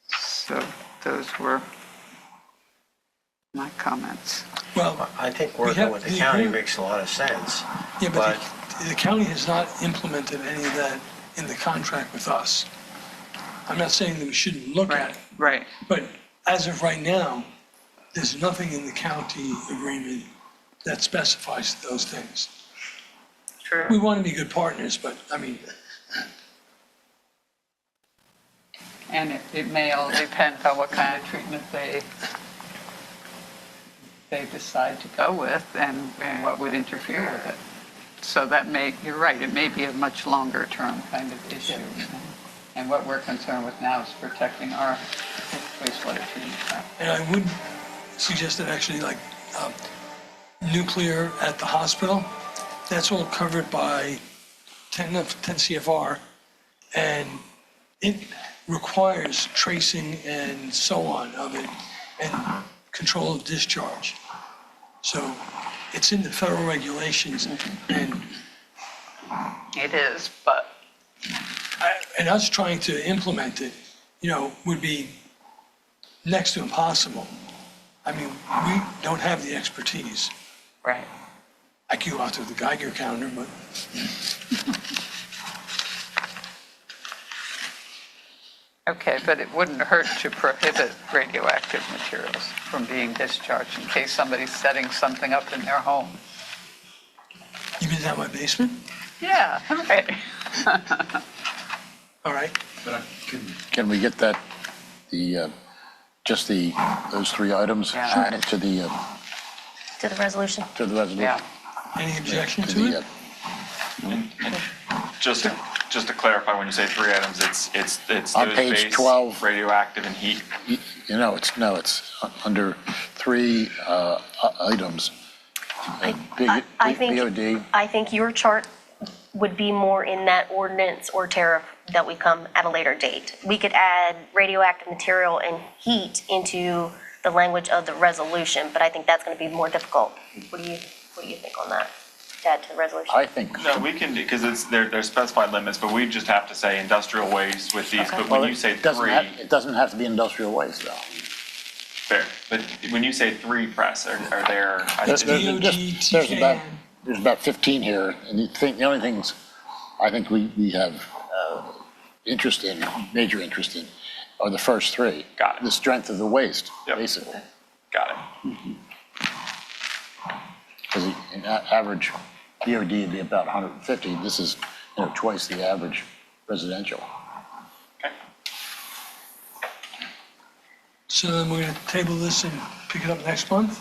So those were my comments. Well, I think We working have with the the county agreement. makes a lot of sense. yeah, but the county has not implemented any of that in the contract with us. I'm not saying that we shouldn't look at it, Right, but as of right now, there's nothing in the county agreement that specifies those things. We true. want to be good partners, but I mean, And it may all depend on what kind of treatment they decide to go with and what would interfere with it. So that you're right, it may be a much longer term kind of issue. And what we're concerned with now is protecting our wastewater treatment plant. and I would suggest that actually like nuclear at the hospital, that's all covered by 10 CFR, and it requires tracing and so on of it and control of discharge. So it's in the federal regulations, and It is, but and us trying to implement it, you know, would be next to impossible. I mean, we don't have the expertise. right. I could go out to the Geiger counter, but Okay, but it wouldn't hurt to prohibit radioactive materials from being discharged in case somebody's setting something up in their home. You mean down my basement? Yeah, okay. All right. Can we get that, those three items Yeah. added to the resolution. resolution? Yeah. Any objection To to the, it? Just to clarify, when you say three items, it's On those page base, 12. radioactive and heat. it's under three items. I think, BOD. I think your chart would be more in that ordinance or tariff that we come at a later date. We could add radioactive material and heat into the language of the resolution, but I think that's going to be more difficult. What do you think on that, to add to the resolution? I think. No, we can, because there's specified limits, but we just have to say industrial waste with these. Okay. But Well, when you say it doesn't three, have- It doesn't have to be industrial waste, though. fair. But when you say three press, are there? There's DOD, there's about 15 here, and you think, the only things I think we have major interest in, are the first three. Got it. The strength of the waste, Yep. basically. Got it. Because in average BOD would be about 150. This is, twice the average residential. Okay. So then we're going to table this and pick it up next month?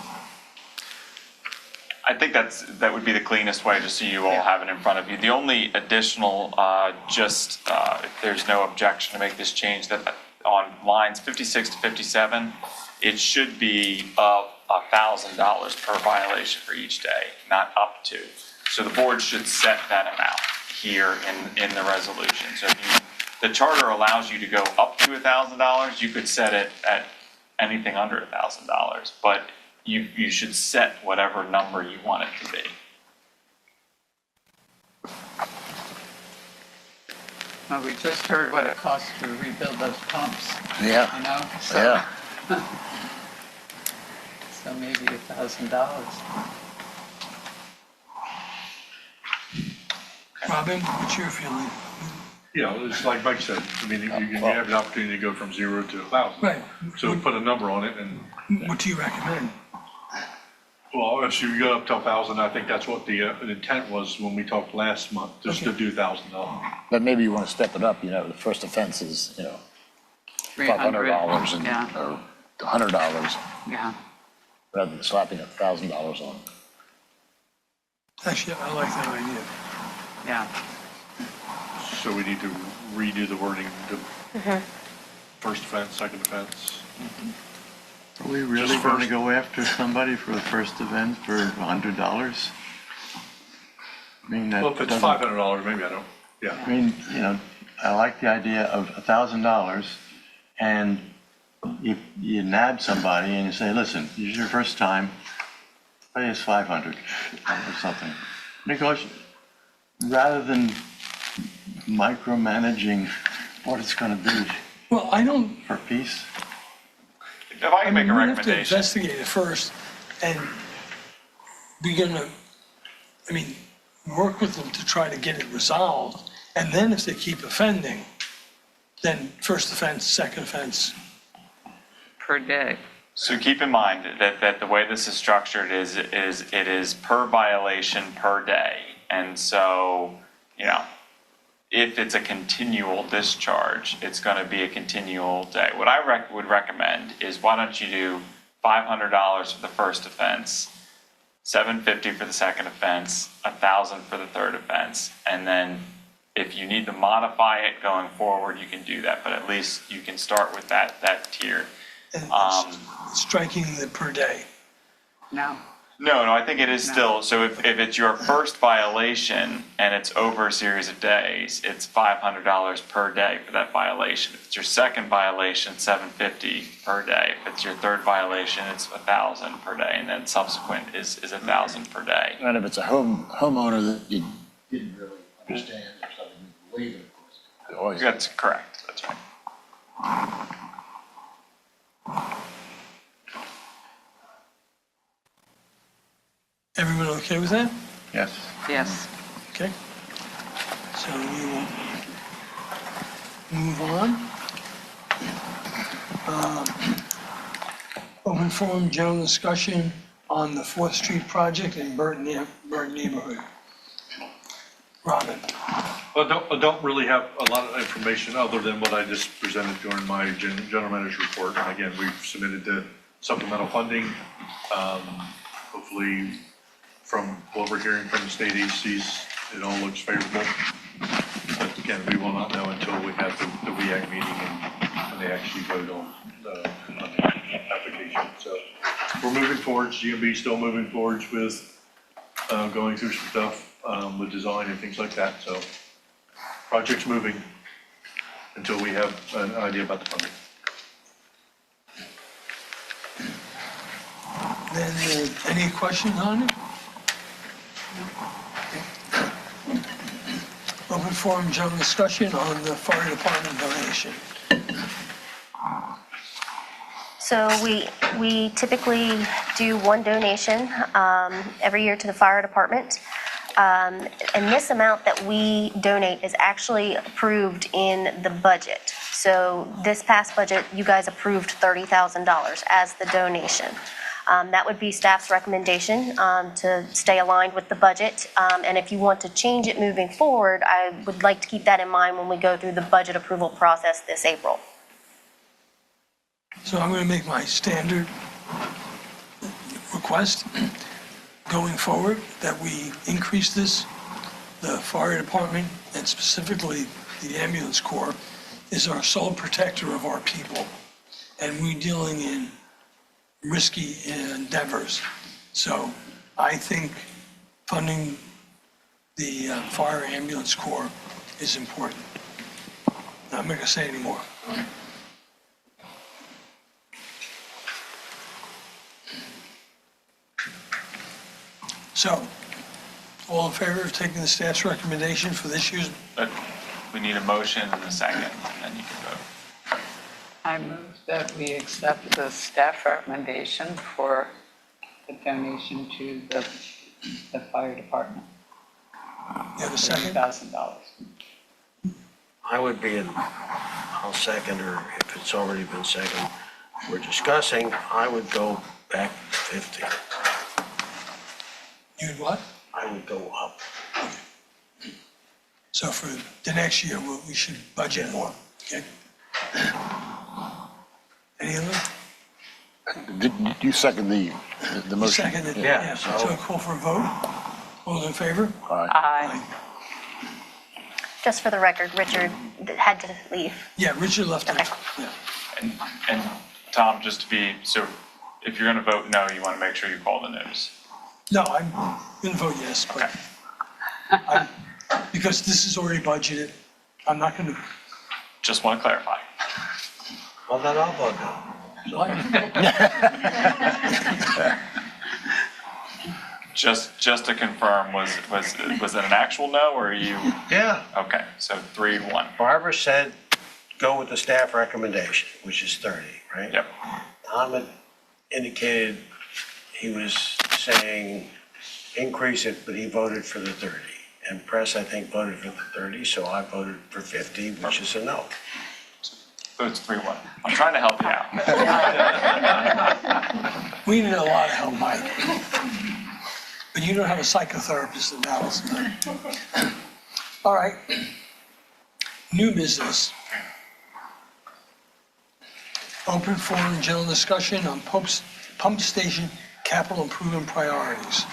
I think that would be the cleanest way, just so you all have it in front of you. The only additional, if there's no objection to make this change, that on lines 56 to 57, it should be $1,000 per violation for each day, not up to. So the board should set that amount here in the resolution. So if the charter allows you to go up to $1,000, you could set it at anything under $1,000, but you should set whatever number you want it to be. Well, we just heard what it costs to rebuild those pumps, Yeah. you know? So- Yeah. So maybe $1,000. Robin, what's your feeling? Yeah, it's like Mike said, I mean, you have an opportunity to go from 0 to 1,000. Right. So put a number on it, and, What do you recommend? well, if you go up to 1,000, I think that's what the intent was when we talked last month, just to do $1,000. But maybe you want to step it up, the first offense is, $500 and, Yeah, or $100, yeah. rather than slapping $1,000 on. Actually, I like that idea. Yeah. So we need to redo the wording, the first offense, second offense. Are we really Just going to first. go after somebody for the first event for $100? I mean, that Well, if it's doesn't- $500, maybe I don't, yeah. I mean, I like the idea of $1,000, and you nab somebody and you say, listen, this is your first time, pay us 500 or something. Because rather than micromanaging what it's going to be Well, I don't, per piece, If I can make a we have to recommendation. investigate it first and begin to, work with them to try to get it resolved. And then if they keep offending, then first offense, second offense. Per day. So keep in mind that the way this is structured is it is per violation per day. And so, if it's a continual discharge, it's going to be a continual day. What I would recommend is, why don't you do $500 for the first offense, $750 for the second offense, $1,000 for the third offense, and then if you need to modify it going forward, you can do that. But at least you can start with that tier. And striking the per day. No. No, I think it is still, so if it's your first violation and it's over a series of days, it's $500 per day for that violation. If it's your second violation, $750 per day. If it's your third violation, it's $1,000 per day, and then subsequent is $1,000 per day. And if it's a homeowner that you didn't really understand or something, you believe it, of course. That's correct, that's right. Everyone okay with that? yes. Yes. Okay. So we will move on. Open forum, general discussion on the 4th Street project in Burton neighborhood. Robin. Well, I don't really have a lot of information other than what I just presented during my general manager's report. And again, we've submitted the supplemental funding. Hopefully, from what we're hearing from the state agencies, it all looks favorable. But again, we will not know until we have the WEAC meeting and they actually vote on the application. So we're moving forwards. GMB still moving forwards with going through some stuff with design and things like that. So project's moving until we have an idea about the funding. Then, any questions on it? Open forum, general discussion on the fire department donation. So we typically do one donation every year to the fire department. And this amount that we donate is actually approved in the budget. So this past budget, you guys approved $30,000 as the donation. That would be staff's recommendation to stay aligned with the budget. And if you want to change it moving forward, I would like to keep that in mind when we go through the budget approval process this April. So I'm going to make my standard request going forward that we increase this. The fire department, and specifically the ambulance corps, is our sole protector of our people. And we're dealing in risky endeavors. So I think funding the fire ambulance corps is important. I'm not going to say any more. So, all in favor of taking the staff's recommendation for this year's? We need a motion and a second, and then you can vote. I move that we accept the staff recommendation for the donation to the fire department. You have a second? $30,000. I'll second, or if it's already been seconded, we're discussing, I would go back to 50. You'd what? I would go up. So for the next year, we should budget more, okay? Any other? Did you second the motion? Seconded, Yeah, yeah. so- So call for a vote. All in favor? Aye. Just for the record, Richard had to leave. Yeah, Richard left. Okay. Yeah. And Tom, just to be, so if you're going to vote no, you want to make sure you call the notice. No, I'm going to vote yes, but because this is already budgeted, I'm not going to. Just want to clarify. Well, then I'll vote no. Just to confirm, was it an actual no, or are you? Yeah. Okay, so 3-1. Barbara said, go with the staff recommendation, which is 30, right? Yep. Tom had indicated he was saying increase it, but he voted for the 30. And Press, I think, voted for the 30, so I voted for 50, which is a no. So it's 3-1. I'm trying to help you out. We need a lot of help, Mike. But you don't have a psychotherapist in Dallas. All right. New business. Open forum, general discussion on pump station capital improvement priorities.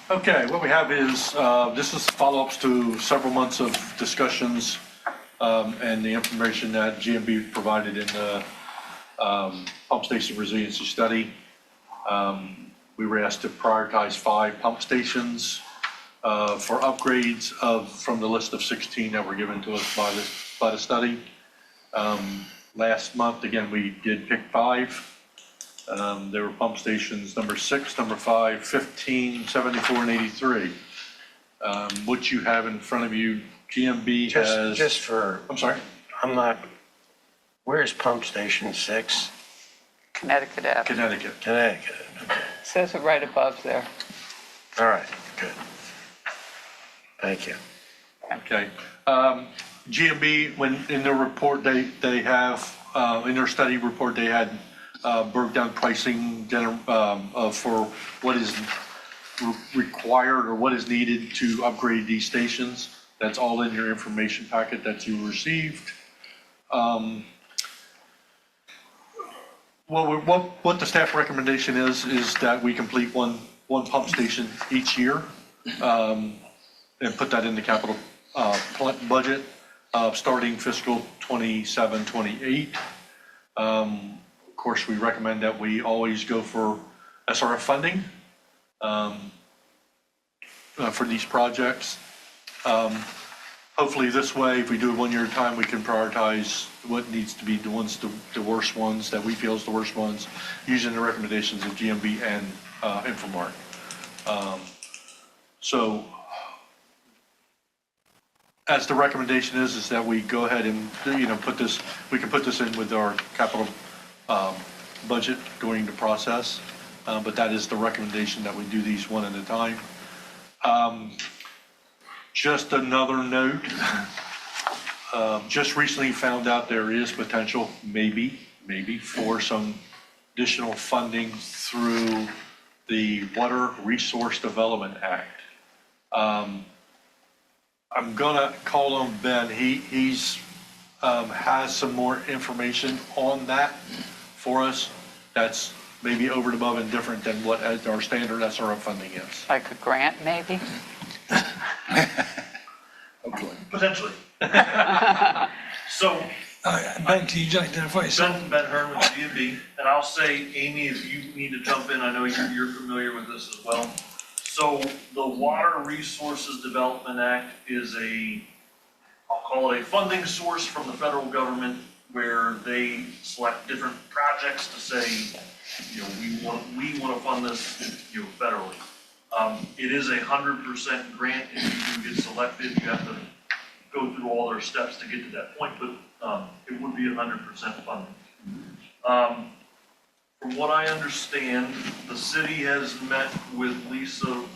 Okay, what we have is, this is follow-ups to several months of discussions and the information that GMB provided in the pump station resiliency study. We were asked to prioritize 5 pump stations for upgrades from the list of 16 that were given to us by the study. Last month, again, we did pick 5. There were pump stations number 6, number 5, 15, 74, and 83. What you have in front of you, GMB has. Just for. I'm sorry? I'm not, where's pump station 6? Connecticut Ave. Connecticut. Connecticut. Okay. Says it right above there. All right, good. Thank you. Okay. GMB, when in their report, they have in their study report, they had broke down pricing for what is required or what is needed to upgrade these stations. That's all in your information packet that you received. What the staff recommendation is that we complete one pump station each year, and put that in the capital budget, starting fiscal 27, 28. Of course, we recommend that we always go for SRF funding for these projects. Hopefully this way, if we do it 1 year at a time, we can prioritize what needs to be the worst ones that we feel is the worst ones, using the recommendations of GMB and Inframark. So as the recommendation is that we go ahead and, we can put this in with our capital budget during the process, but that is the recommendation that we do these one at a time. Just another note, just recently found out there is potential, maybe, for some additional funding through the Water Resource Development Act. I'm gonna call on Ben. He's has some more information on that for us. That's maybe over and above and different than what our standard SRF funding is. Like a grant, maybe? Potentially. So, Ben, can you just identify yourself? Ben Hearn with GMB, and I'll say, Amy, if you need to jump in, I know you're familiar with this as well. So the Water Resources Development Act is I'll call it a funding source from the federal government where they select different projects to say, we want to fund this, federally. It is 100% grant. If you do get selected, you have to go through all their steps to get to that point, but it would be 100% funding. From what I understand, the city has met with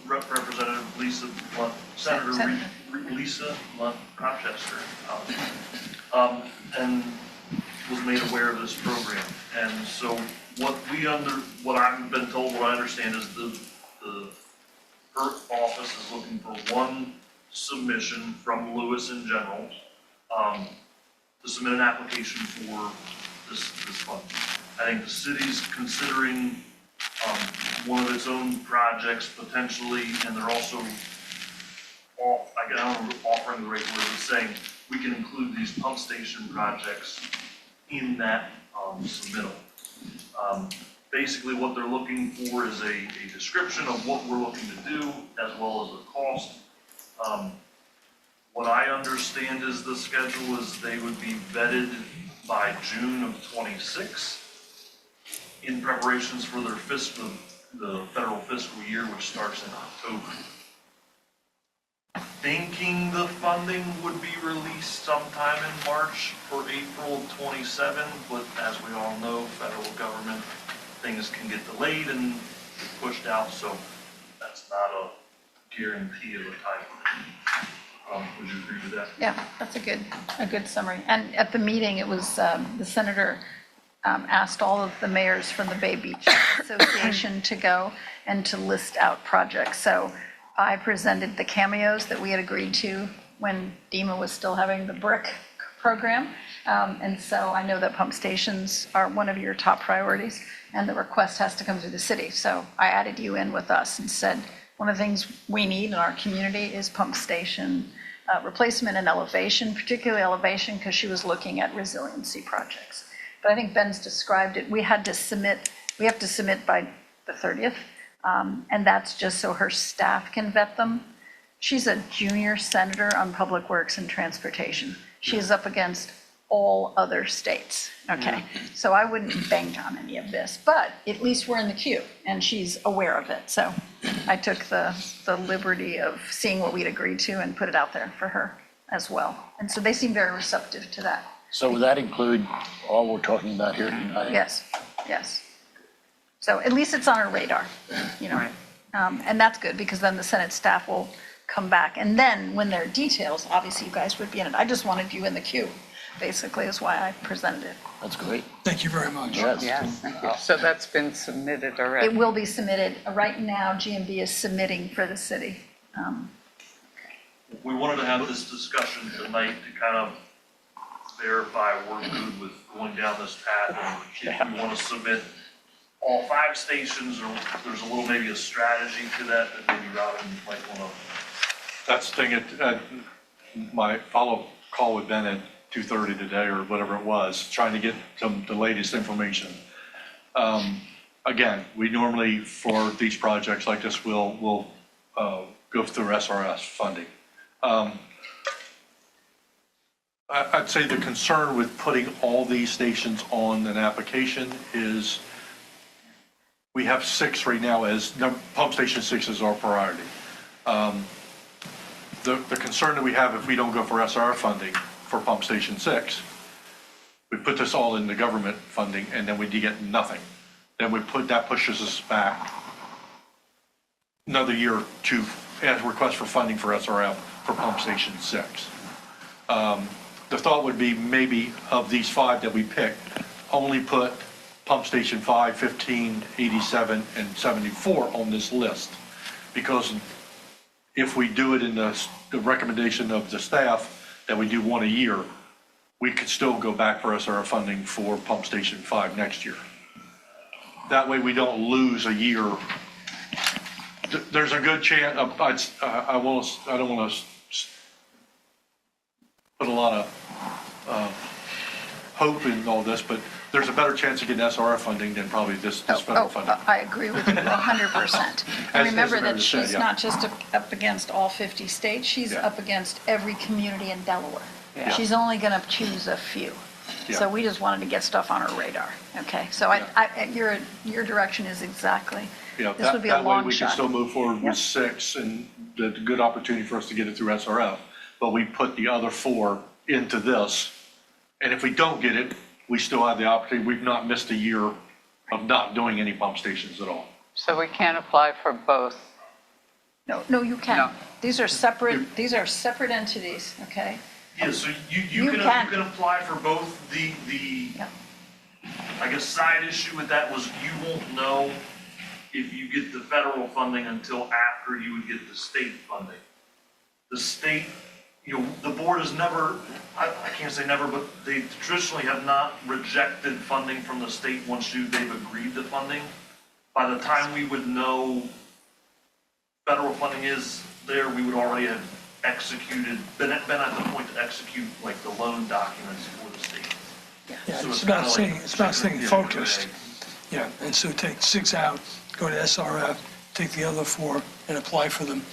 Representative Lisa Blunt, Senator Lisa Blunt Rochester, and was made aware of this program. And so what I've been told, what I understand is her office is looking for one submission from Lewes in general to submit an application for this fund. I think the city's considering one of its own projects potentially, and they're also offering the right word of saying we can include these pump station projects in that submittal. Basically, what they're looking for is a description of what we're looking to do, as well as the cost. What I understand is the schedule is they would be vetted by June of 26 in preparations for their the federal fiscal year, which starts in October. Thinking the funding would be released sometime in March for April 27, but as we all know, federal government things can get delayed and pushed out, so that's not a guarantee of a timeline. Would you agree with that? Yeah, that's a good summary. And at the meeting, it was the senator asked all of the mayors from the Bay Beach Association to go and to list out projects. So I presented the cameos that we had agreed to when DEMA was still having the BRIC program. And so I know that pump stations are one of your top priorities, and the request has to come through the city. So I added you in with us and said, one of the things we need in our community is pump station replacement and elevation, particularly elevation, because she was looking at resiliency projects. But I think Ben's described it. We have to submit by the 30th, and that's just so her staff can vet them. She's a junior senator on Public Works and Transportation. She is up against all other states, okay? So I wouldn't bank on any of this, but at least we're in the queue, and she's aware of it. So I took the liberty of seeing what we'd agreed to and put it out there for her as well. And so they seem very receptive to that. So would that include all we're talking about here tonight? Yes. So at least it's on our radar, Right. And that's good, because then the Senate staff will come back. And then when there are details, obviously you guys would be in it. I just wanted you in the queue. basically is why I presented it. That's great. Thank you very much. Yes. Yes, thank you. So that's been submitted already? It will be submitted. Right now, GMB is submitting for the city. We wanted to have this discussion tonight to kind of verify we're good with going down this path. And if we want to submit all 5 stations, or there's a little, maybe a strategy to that maybe Robin might want to. That's the thing, my follow-up call with Ben at 2:30 today, or whatever it was, trying to get the latest information. Again, we normally, for these projects like this, we'll go through SRS funding. I'd say the concern with putting all these stations on an application is we have 6 right now as, pump station 6 is our priority. The concern that we have if we don't go for SRF funding for pump station 6, we put this all in the government funding and then we get nothing. Then that pushes us back another year to ask request for funding for SRF for pump station 6. The thought would be maybe of these 5 that we picked, only put pump station 5, 15, 87, and 74 on this list. Because if we do it in the recommendation of the staff that we do 1 a year, we could still go back for SRF funding for pump station 5 next year. That way we don't lose a year. There's a good chance, I don't want to put a lot of hope in all this, but there's a better chance of getting SRF funding than probably this federal funding. I agree with you 100%. And remember that she's not just up against all 50 states, she's up against every community in Delaware. Yeah. She's only going to choose a few. So Yeah. we just wanted to get stuff on our radar, okay? So your direction is exactly, Yeah, this would be a that way long we can shot. still move forward Yep. with 6, and the good opportunity for us to get it through SRF. But we put the other 4 into this, and if we don't get it, we still have the opportunity. We've not missed a year of not doing any pump stations at all. So we can't apply for both? No, you can. No. These are separate entities, okay? Yeah, so you You can can. apply for both. The Yep. I guess side issue with that was you won't know if you get the federal funding until after you would get the state funding. The state, the board has never, I can't say never, but they traditionally have not rejected funding from the state once they've agreed to funding. By the time we would know federal funding is there, we would already have executed, been at the point to execute like the loan documents for the state. Yeah, So it's kinda about like staying, it's about staying chicken and focused. egg. Yeah, and so take 6 out, go to SRF, take the other 4 and apply for them.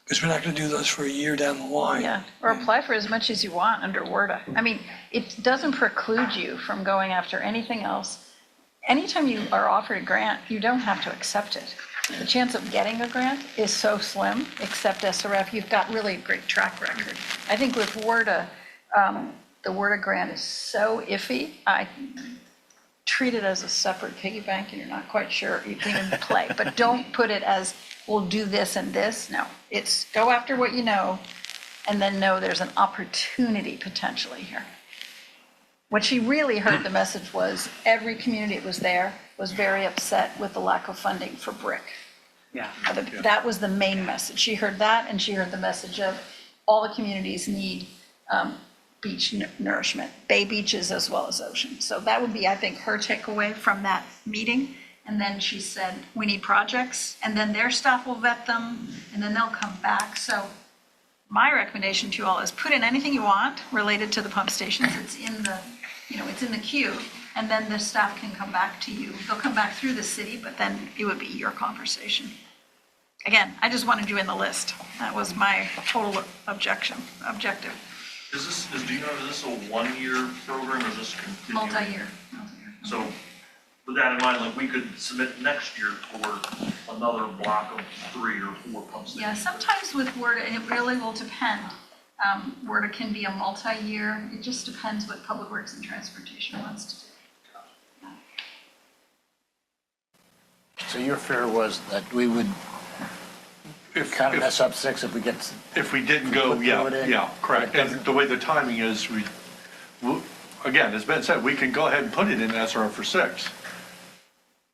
Because we're not going to do those for a year down the line. Yeah, or apply for as much as you want under WRDA. I mean, it doesn't preclude you from going after anything else. Anytime you are offered a grant, you don't have to accept it. The chance of getting a grant is so slim, except SRF, you've got really a great track record. I think with WRDA, the WRDA grant is so iffy. I treat it as a separate piggy bank and you're not quite sure you can even play. But don't put it as, we'll do this and this. No, it's go after what you know and then know there's an opportunity potentially here. What she really heard the message was every community that was there was very upset with the lack of funding for brick. Yeah. That was the main message. She heard that and she heard the message of all the communities need beach nourishment, bay beaches as well as ocean. So that would be, I think, her takeaway from that meeting. And then she said, we need projects, and then their staff will vet them, and then they'll come back. So my recommendation to you all is put in anything you want related to the pump stations. It's in the, it's in the queue, and then the staff can come back to you. They'll come back through the city, but then it would be your conversation. Again, I just wanted you in the list. That was my total objective. Do you know, is this a 1-year program or is this continuing? Multi-year. So with that in mind, like we could submit next year toward another block of 3 or 4 pump stations. Yeah, sometimes with WRDA, and it really will depend. WRDA can be a multi-year. It just depends what Public Works and Transportation wants to do. So your fear was that we would kind of mess up 6 if we get. If we didn't go, Put it in. yeah, correct. And the way the timing is, again, as Ben said, we can go ahead and put it in SRF for 6.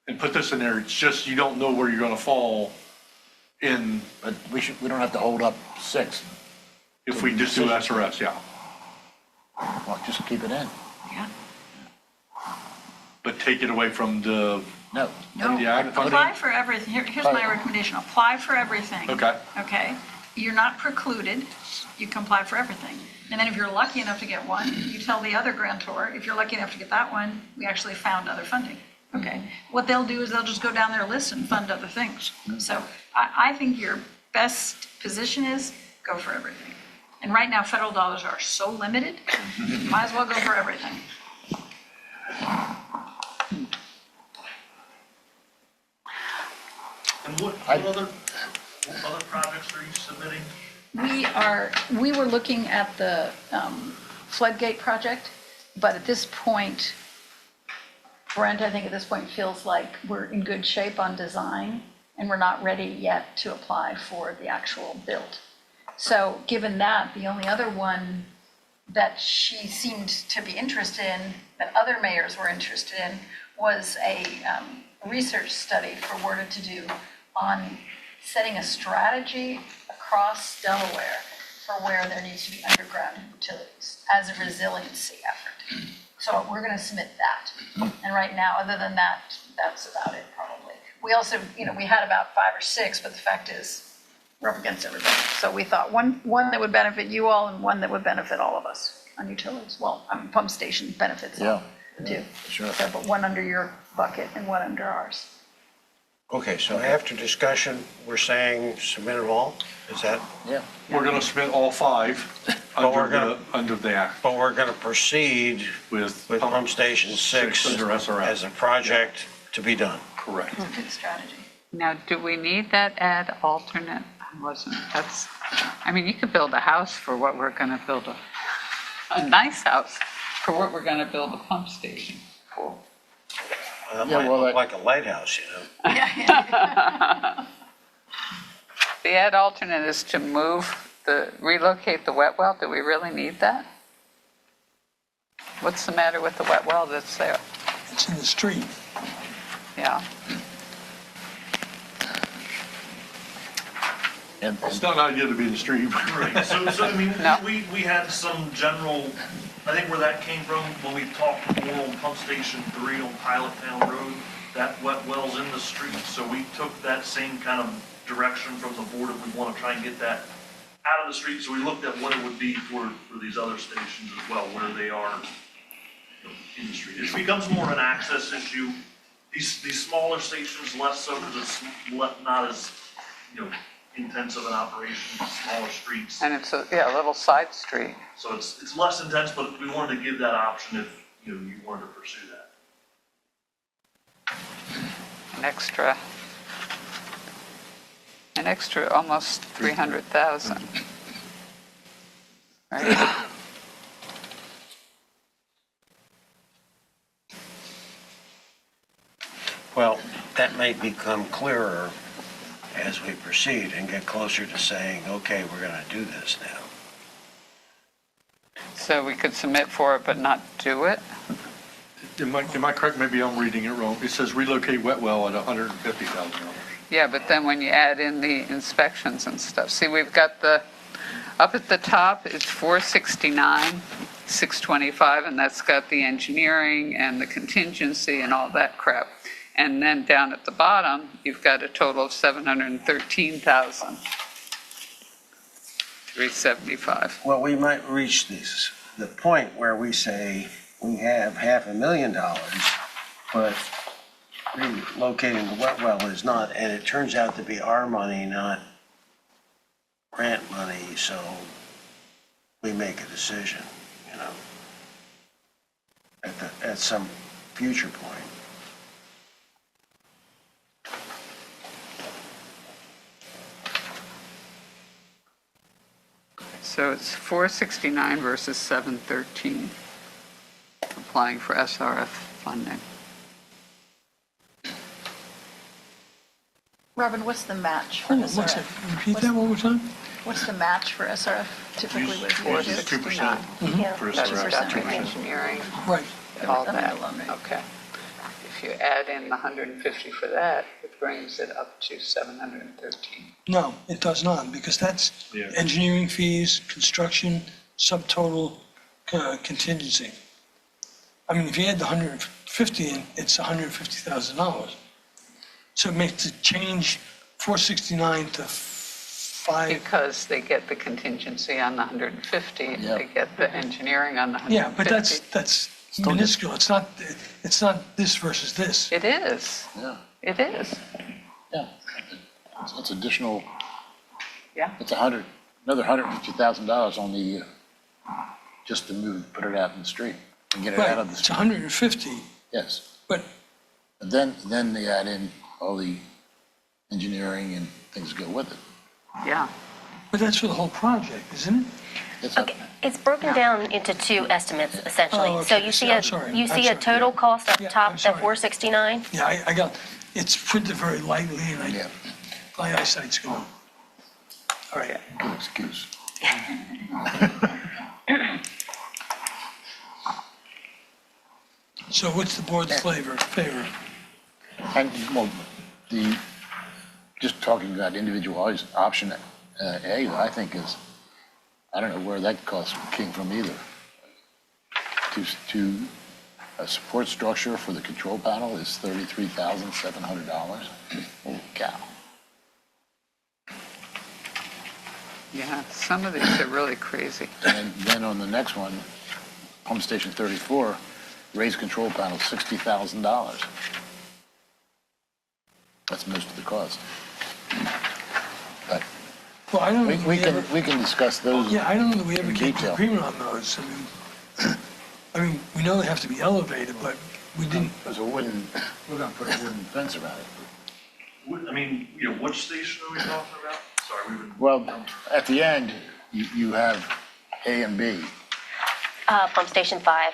And put this in there, it's just you don't know where you're gonna fall in, But we don't have to hold up 6. if we just do SRS, yeah. Well, just keep it in. But take it away from the, No. the ag funding? Apply for everything. Here's my recommendation. Apply for everything. Okay. Okay? You're not precluded. You can apply for everything. And then if you're lucky enough to get one, you tell the other grantor, if you're lucky enough to get that one, we actually found other funding. Okay? What they'll do is they'll just go down their list and fund other things. So I think your best position is go for everything. And right now, federal dollars are so limited, might as well go for everything. And what other projects are you submitting? We were looking at the floodgate project, but at this point, Brent, I think at this point feels like we're in good shape on design and we're not ready yet to apply for the actual build. So given that, the only other one that she seemed to be interested in, that other mayors were interested in, was a research study for WERDA to do on setting a strategy across Delaware for where there needs to be underground utilities as a resiliency effort. So we're going to submit that. And right now, other than that, that's about it probably. We also, we had about 5 or 6, but the fact is we're up against everybody. So we thought one that would benefit you all and one that would benefit all of us on utilities. Well, pump station benefits all too. Sure. So, but one under your bucket and one under ours. Okay, so after discussion, we're saying submit it all? Is that? Yeah. We're gonna submit all 5 under the act But we're going to proceed with with pump station 6 under SRF. as a project to be done. Correct. It's a good strategy. Now, do we need that add alternate? You could build a house for what we're gonna build a nice house for what we're gonna build a pump station for. That might look like a lighthouse, The add alternate is to relocate the wet well. Do we really need that? What's the matter with the wet well that's there? It's in the street. Yeah. It's not an idea to be in the street. Right, so No. we had some general, I think where that came from, when we talked more on pump station 3 on Pilot Town Road, that wet well's in the street, so we took that same kind of direction from the board if we want to try and get that out of the street, so we looked at what it would be for these other stations as well, where they are in the street. It becomes more of an access issue. These smaller stations less so because it's not as, intense of an operation, smaller streets. And it's a little side street. So it's less intense, but we wanted to give that option if, you wanted to pursue that. An extra almost 300,000. Right? Well, that may become clearer as we proceed and get closer to saying, okay, we're going to do this now. So we could submit for it but not do it? Am I correct? Maybe I'm reading it wrong. It says relocate wet well at $150,000. Yeah, but then when you add in the inspections and stuff, see, we've got up at the top, it's 469, 625, and that's got the engineering and the contingency and all that crap. And then down at the bottom, you've got a total of 713,375. Well, we might reach the point where we say we have $500,000, but relocating the wet well is not, and it turns out to be our money, not grant money, so we make a decision, at some future point. So it's 469 versus 713, applying for SRF funding. Robin, what's the match for Hold on one SRF? second. Repeat that one more time? What's the match for SRF typically with you? Usually 2% Yeah, for That's SRF. industrial engineering, Right. all Everything that, alone, right? okay. If you add in the 150 for that, it brings it up to 713. No, it does not, because that's Yeah. engineering fees, construction, subtotal contingency. I mean, if you add the 150 in, it's $150,000. So it makes the change 469 to 5. Because they get the contingency on the 150, and Yeah. they get the engineering on the 150. Yeah, but that's minuscule. It's not this versus this. It is, Yeah, it is, yeah. It's additional, yeah. it's another $150,000 on the, just to put it out in the street and get it out Right, of the it's street. 150, Yes. but And then they add in all the engineering and things go with it. Yeah, that's for the whole project, isn't it? It's Okay, it's broken down into two estimates essentially. Oh, So okay. you see I'm sorry. you I'm see a sorry. total cost up Yeah, top I'm at sorry. 469. Yeah, I got, it's printed very lightly and Yeah, my eyesight's gone. All right. good excuse. So what's the board's favor? And, well, just talking about individual option A, I think is, I don't know where that cost came from either. To a support structure for the control panel is $33,700. Holy cow. yeah, some of these are really crazy. And then on the next one, pump station 34, raised control panel, $60,000. That's most of the cost. But Well, I don't know. we can discuss those. Yeah, I don't know that we ever in came to detail. agreement on those. I mean, we know they have to be elevated, but we didn't, There's we're gonna put a wooden fence around it. I mean, which station are we talking about? Sorry, we've been. Well, at the end, you have A and B. Pump station 5,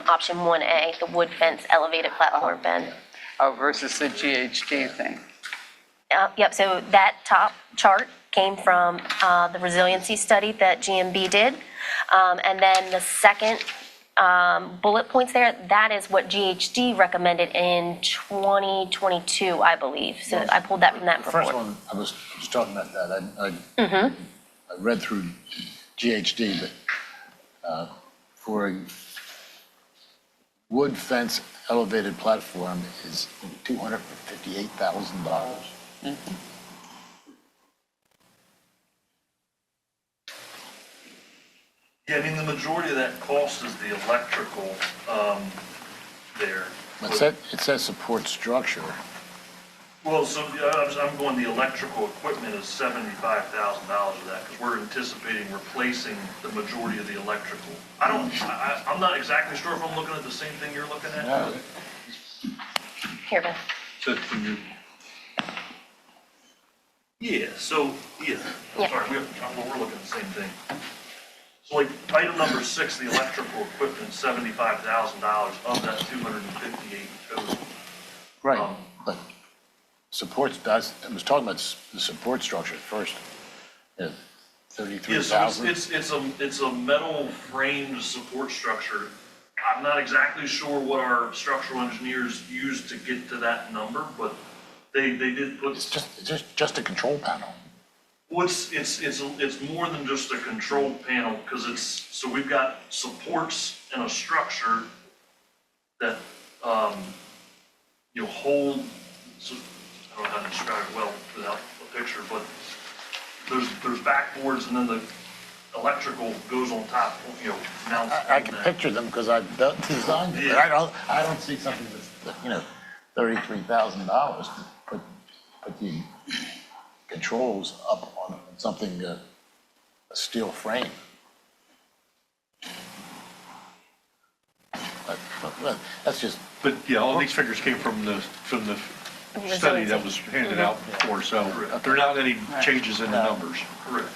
option 1A, the wood fence elevated platform bin. Oh, versus the GHD thing. Yep, so that top chart came from the resiliency study that GMB did. And then the second bullet points there, that is what GHD recommended in 2022, I believe. So I pulled that from that The first report. one, I was talking about that. I read through GHD, but for a wood fence elevated platform is $258,000. Yeah, I mean, the majority of that cost is the electrical, there. It says support structure. Well, so I'm going, the electrical equipment is $75,000 of that, because we're anticipating replacing the majority of the electrical. I'm not exactly sure if I'm looking at the same thing you're looking at. No. Here, Ben. So from your Yeah, so, yeah, Yeah. sorry, we're looking at the same thing. So like, item number 6, the electrical equipment, $75,000 of that 258 total. Right, Um, but supports, I was talking about the support structure first. Yeah, Yeah, so 33,000. it's a metal framed support structure. I'm not exactly sure what our structural engineers used to get to that number, but they did put. It's just a control panel. Well, it's more than just a control panel, because so we've got supports and a structure that, hold, so, I don't know how to describe it well without a picture, but there's backboards and then the electrical goes on top, mounts I on can that. picture them because I've designed it, but I don't see something that's, $33,000 to put the controls up on something, a steel frame. But that's just, But yeah, all these figures came from the study that was handed out before, so there are not any changes in the numbers. Correct.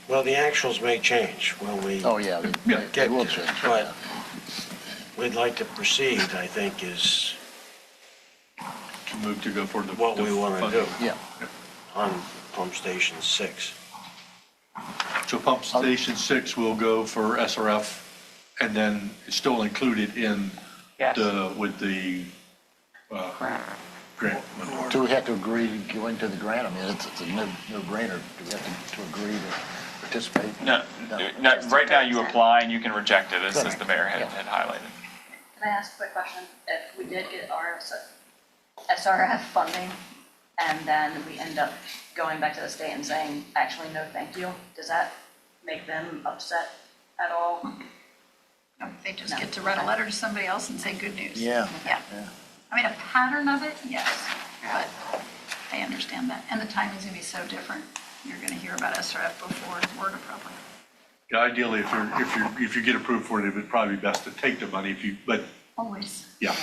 Well, the actuals may change when we oh yeah, they get will to it, change. but we'd like to proceed, I think, is move to go for the. what we want to funding. do Yeah. on pump station 6. So pump station 6 will go for SRF, and then it's still included in Yes. with the grant. Do we have to agree to go into the grant? I mean, it's a no-brainer. Do we have to agree to participate? No, right now you apply and you can reject it, as the mayor had highlighted. Can I ask a quick question? If we did get our SRF funding and then we end up going back to the state and saying, actually, no, thank you, does that make them upset at all? They just get to write a letter to somebody else and say good news. Yeah. Yeah. I mean, a pattern of it, yes, but I understand that. And the timing's gonna be so different. You're gonna hear about SRF before word of public. Yeah, ideally, if you get approved for it, it would probably be best to take the money but Always. yeah.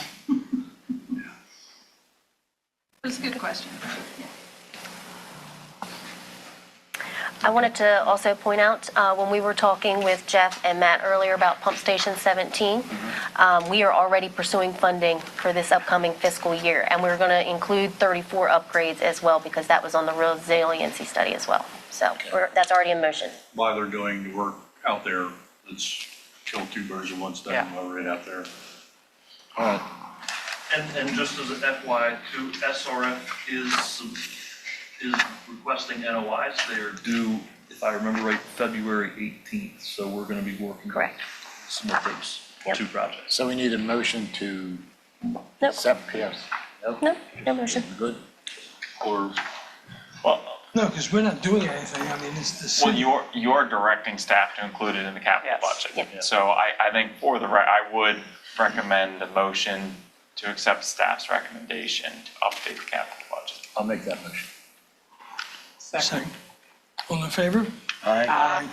It's a good question. Yeah. I wanted to also point out, when we were talking with Jeff and Matt earlier about Pump Station 17, we are already pursuing funding for this upcoming fiscal year, and we're going to include 34 upgrades as well, because that was on the resiliency study as well. So that's already in motion. While they're doing the work out there, let's kill two birds with one stone while we're right out there. All right. And just as an FYI too, SRF is requesting NOIs. They are due, if I remember right, February 18th. So we're going to be working. Correct. Some of those two projects. So we need a motion to Nope. accept, yes? No motion. Good. Or, Well, No, because we're not doing anything. I mean, it's the well, city. you're directing staff to include it in the capital Yes. budget. Yep. So I think I would recommend a motion to accept staff's recommendation to update the capital budget. I'll make that motion. Second. All in favor? Aye.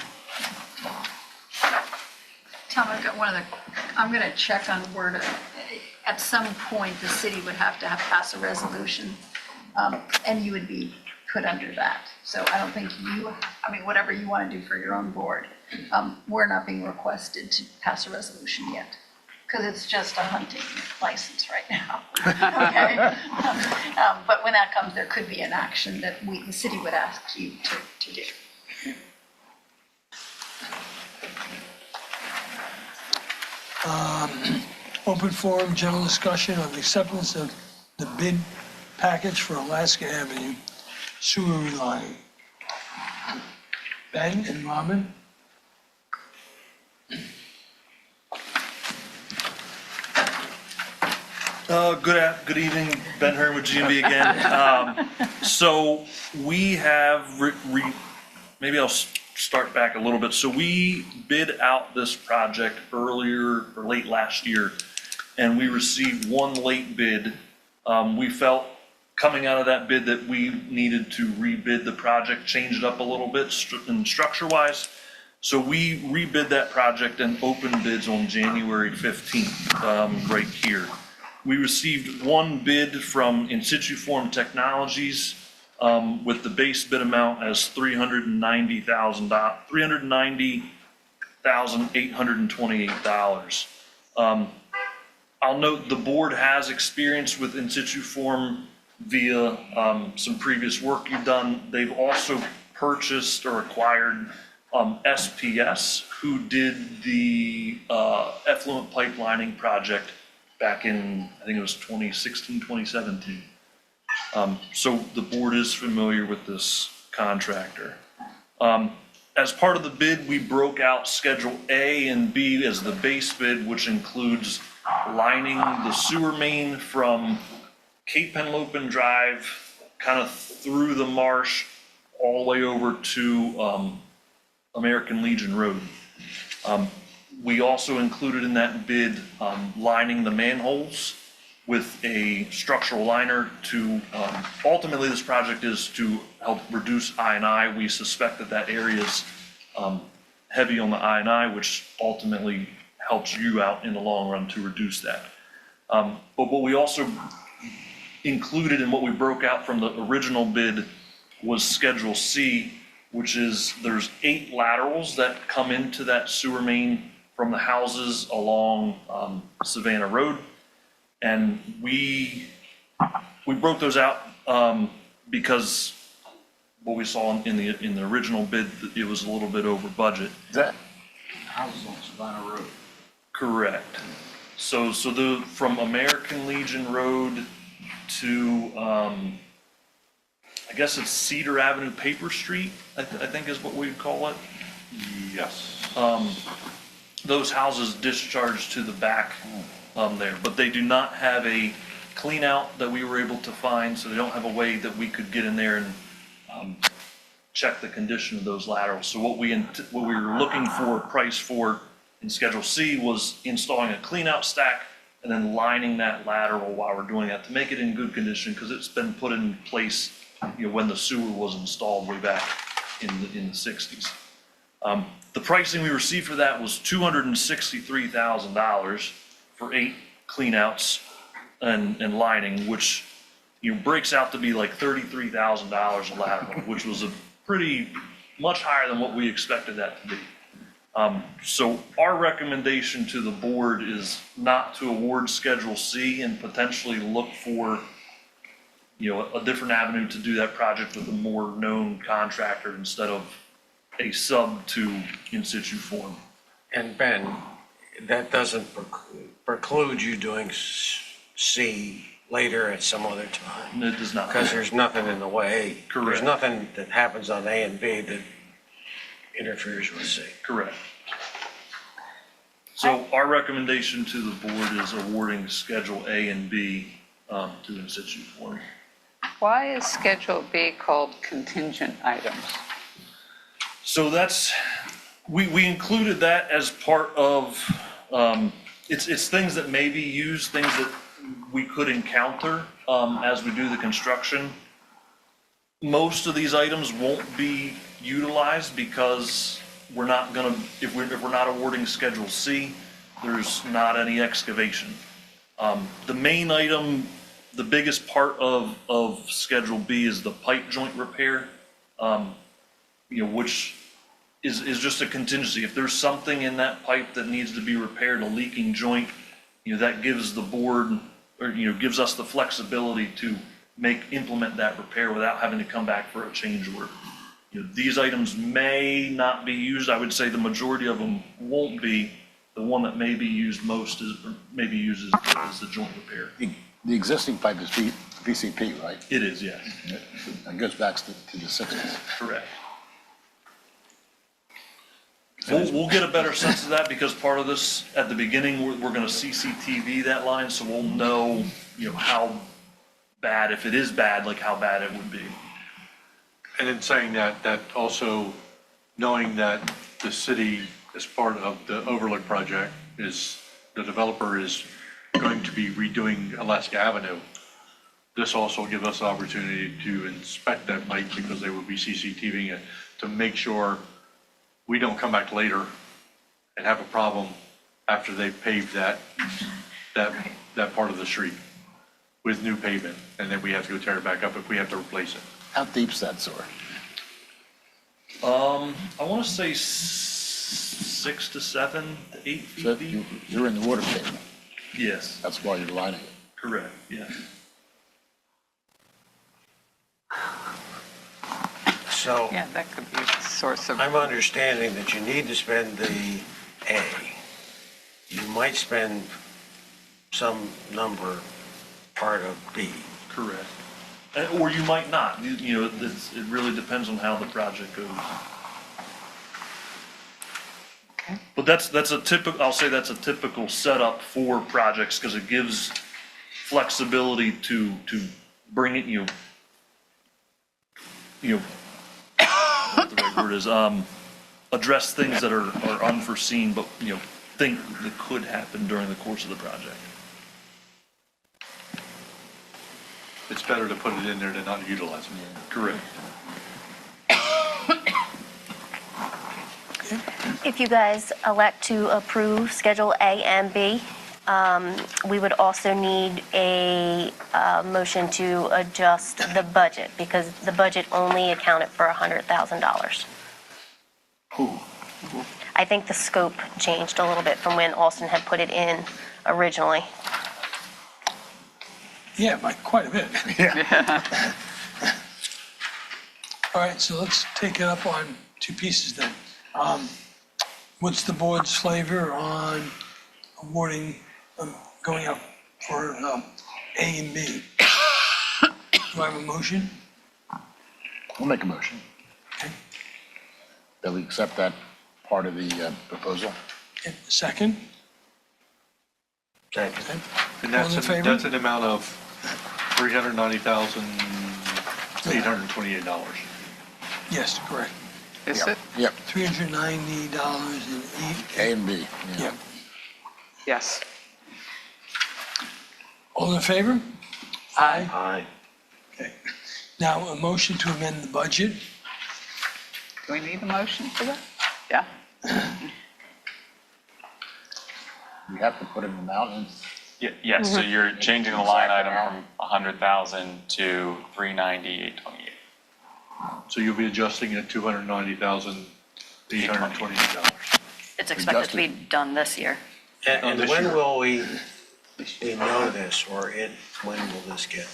Tom, I've got I'm gonna check on word, at some point, the city would have to pass a resolution, and you would be put under that. So I don't think whatever you want to do for your own board, we're not being requested to pass a resolution yet, because it's just a hunting license right now. Okay? But when that comes, there could be an action that the city would ask you to do. Open forum, general discussion of acceptance of the bid package for Alaska Avenue sewer relining. Ben and Robin? Good evening, Ben Hearn with GMB again. So we have, maybe I'll start back a little bit. So we bid out this project earlier or late last year, and we received one late bid. We felt coming out of that bid that we needed to rebid the project, change it up a little bit structure-wise. So we rebid that project and opened bids on January 15th, right here. We received one bid from In Situ Form Technologies with the base bid amount as $390,828. I'll note the board has experience with In Situ Form via some previous work you've done. They've also purchased or acquired SPS, who did the effluent pipelining project back in, I think it was 2016, 2017. So the board is familiar with this contractor. As part of the bid, we broke out Schedule A and B as the base bid, which includes lining the sewer main from Cape Henlopen Drive, kind of through the marsh, all the way over to American Legion Road. We also included in that bid lining the manholes with a structural liner to, ultimately this project is to help reduce I&I. We suspect that area is heavy on the I&I, which ultimately helps you out in the long run to reduce that. But what we also included in what we broke out from the original bid was Schedule C, which is there's 8 laterals that come into that sewer main from the houses along Savannah Road. And we we broke those out because what we saw in the original bid, it was a little bit over budget. That, Houses on Savannah Road. Correct. So from American Legion Road to, I guess it's Cedar Avenue, Paper Street, I think is what we'd call it. Yes. Those houses discharge to the back there, but they do not have a clean out that we were able to find, so they don't have a way that we could get in there and check the condition of those laterals. So what we were looking for a price for in Schedule C was installing a clean out stack and then lining that lateral while we're doing that to make it in good condition, because it's been put in place, when the sewer was installed way back in the 60s. The pricing we received for that was $263,000 for 8 cleanouts and lining, which breaks out to be like $33,000 a lateral, which was a pretty much higher than what we expected that to be. So our recommendation to the board is not to award Schedule C and potentially look for a different avenue to do that project with a more known contractor instead of a sub to in situ form. And Ben, that doesn't preclude you doing C later at some other time? It does not. Because there's nothing in the way. Correct. There's nothing that happens on A and B that interferes with C. Correct. So our recommendation to the board is awarding Schedule A and B to in situ form. Why is Schedule B called contingent items? So we included that as part of, it's things that may be used, things that we could encounter as we do the construction. Most of these items won't be utilized because we're not gonna, if we're not awarding Schedule C, there's not any excavation. The main item, the biggest part of Schedule B is the pipe joint repair, which is just a contingency. If there's something in that pipe that needs to be repaired, a leaking joint, that gives the board, or gives us the flexibility to implement that repair without having to come back for a change order. These items may not be used. I would say the majority of them won't be. The one that may be used most is the joint repair. the existing pipe is VCP, right? It is, yes. It goes back to the 60s. Correct. We'll get a better sense of that because part of this, at the beginning, we're gonna CCTV that line, so we'll know, how bad, if it is bad, like how bad it would be. And in saying that, that also knowing that the city, as part of the overlook project, the developer is going to be redoing Alaska Avenue. This also gives us the opportunity to inspect that pipe because they will be CCTVing it to make sure we don't come back later and have a problem after they paved that part of the street with new pavement, and then we have to go tear it back up if we have to replace it. How deep's that sewer? I wanna say 6 to 7 to 8 feet So deep. you're in the water table. Yes, That's why you're lining it. correct, yes. So Yeah, that could be a source of, I'm understanding that you need to spend the A. You might spend some number part of B. Correct. Or you might not, it really depends on how the project goes. okay. But I'll say that's a typical setup for projects, because it gives flexibility to bring it, what the right word is, address things that are unforeseen, but, think that could happen during the course of the project. It's better to put it in there than not utilize it. Correct. If you guys elect to approve Schedule A and B, we would also need a motion to adjust the budget, because the budget only accounted for $100,000. I think the scope changed a little bit from when Austin had put it in originally. Yeah, by quite a bit. Yeah. All right, so let's take it up on two pieces then. What's the board's flavor on awarding, going up for A and B? Do I have a motion? We'll make a motion. Okay. That we accept that part of the proposal. Okay, second? Second. Okay. And All in favor? that's an amount of $390,828. Yes, correct. Is it? Yep, $390.08. A and B. Yeah. Yes. All in favor? Aye. Aye. Okay. Now, a motion to amend the budget. Do we need a motion for that? Yeah. We have to put an amount in. Yes, so you're changing the line item from 100,000 to 390,828. So you'll be adjusting it $290,828. It's expected to be done this year. And this when year. will we know this, or when will this get?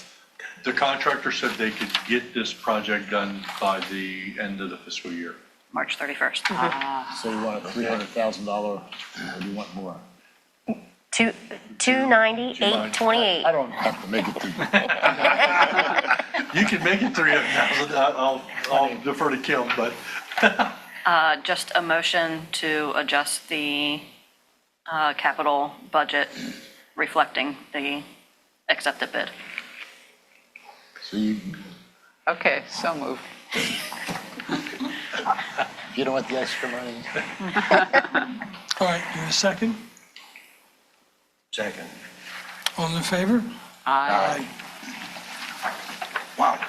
The contractor said they could get this project done by the end of the fiscal year. March 31st. So you want a $300,000, or do you want more? 290,828. I don't have to make it to. You can make it 300,000. I'll defer to Kim, but Just a motion to adjust the capital budget reflecting the accepted bid. So you Okay, so moved. don't want the extra money? All right, you have a second? Second. All in favor? Aye. Wow.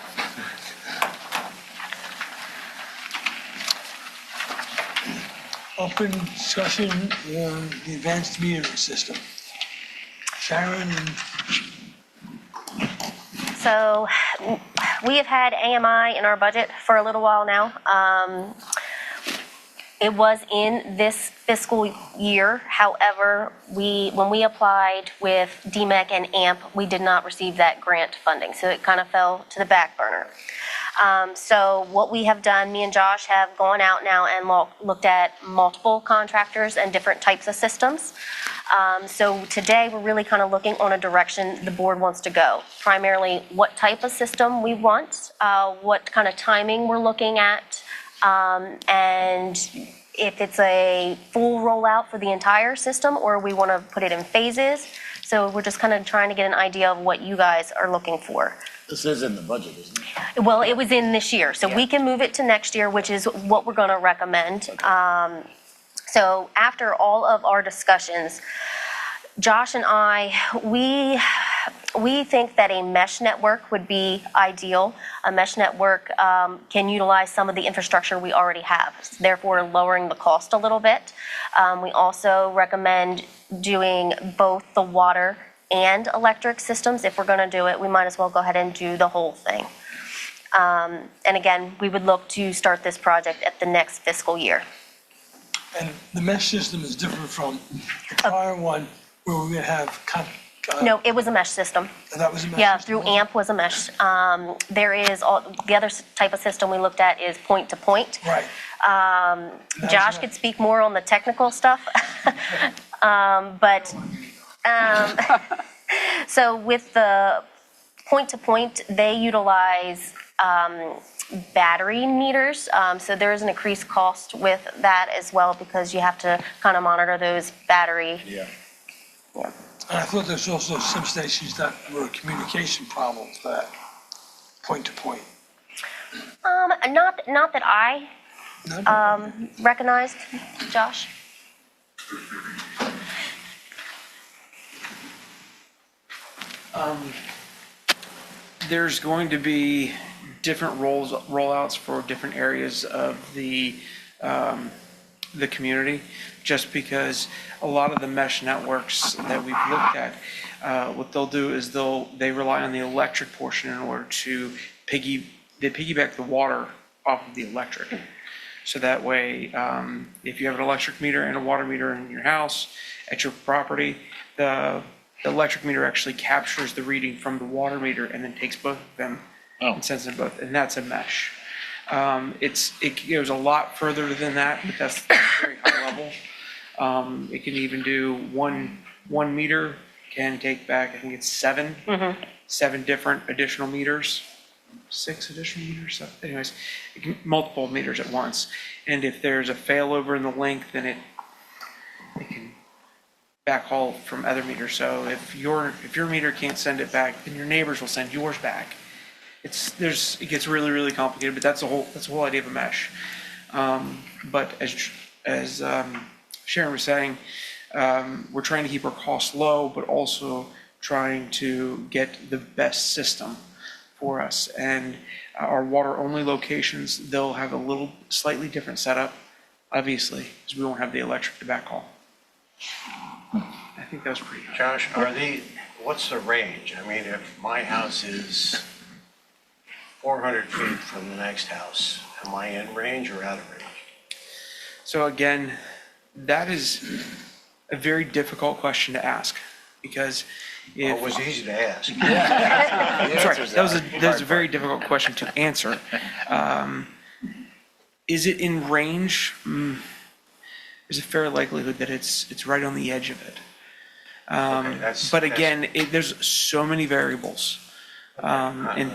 Open discussion on the advanced metering system. Sharon and So we have had AMI in our budget for a little while now. It was in this fiscal year. However, when we applied with DMEC and AMP, we did not receive that grant funding, so it kind of fell to the back burner. So what we have done, me and Josh have gone out now and looked at multiple contractors and different types of systems. So today, we're really kind of looking on a direction the board wants to go. Primarily, what type of system we want, what kind of timing we're looking at, and if it's a full rollout for the entire system or we want to put it in phases. So we're just kind of trying to get an idea of what you guys are looking for. This is in the budget, isn't it? Well, it was in this year, so we can move it to next year, which is what we're going to recommend. So after all of our discussions, Josh and I, we think that a mesh network would be ideal. A mesh network can utilize some of the infrastructure we already have, therefore lowering the cost a little bit. We also recommend doing both the water and electric systems. If we're going to do it, we might as well go ahead and do the whole thing. And again, we would look to start this project at the next fiscal year. And the mesh system is different from the prior one where we would have, No, it was a mesh system. that was a mesh Yeah, system? through AMP was a mesh. There is, the other type of system we looked at is point-to-point. Right. Josh could speak more on the technical stuff. But, so with the point-to-point, they utilize battery meters. So there is an increased cost with that as well because you have to kind of monitor those battery. Yeah. Yeah. And I thought there's also some stations that were a communication problem for that, point to point. Not that I No? recognized, Josh. There's going to be different rollouts for different areas of the community, just because a lot of the mesh networks that we've looked at, what they'll do is they rely on the electric portion in order to piggyback the water off of the electric. So that way, if you have an electric meter and a water meter in your house, at your property, the the electric meter actually captures the reading from the water meter and then takes both of them and sends them both, and that's a mesh. It goes a lot further than that, but that's very high level. It can even do one meter can take back, I think it's seven different additional meters, 6 additional meters. So anyways, it can, multiple meters at once. And if there's a failover in the link, then it can backhaul from other meters. So if your meter can't send it back, then your neighbors will send yours back. It gets really, really complicated, but that's the whole idea of a mesh. But as Sharon was saying, we're trying to keep our costs low, but also trying to get the best system for us. And our water-only locations, they'll have a slightly different setup, obviously, because we won't have the electric to backhaul. I think that was pretty good. Josh, what's the range? I mean, if my house is 400 feet from the next house, am I in range or out of range? So again, that is a very difficult question to ask, because if... It was easy to ask. I'm sorry, that was a very difficult question to answer. Is it in range? There's a fair likelihood that it's right on the edge of it. But again, there's so many variables. And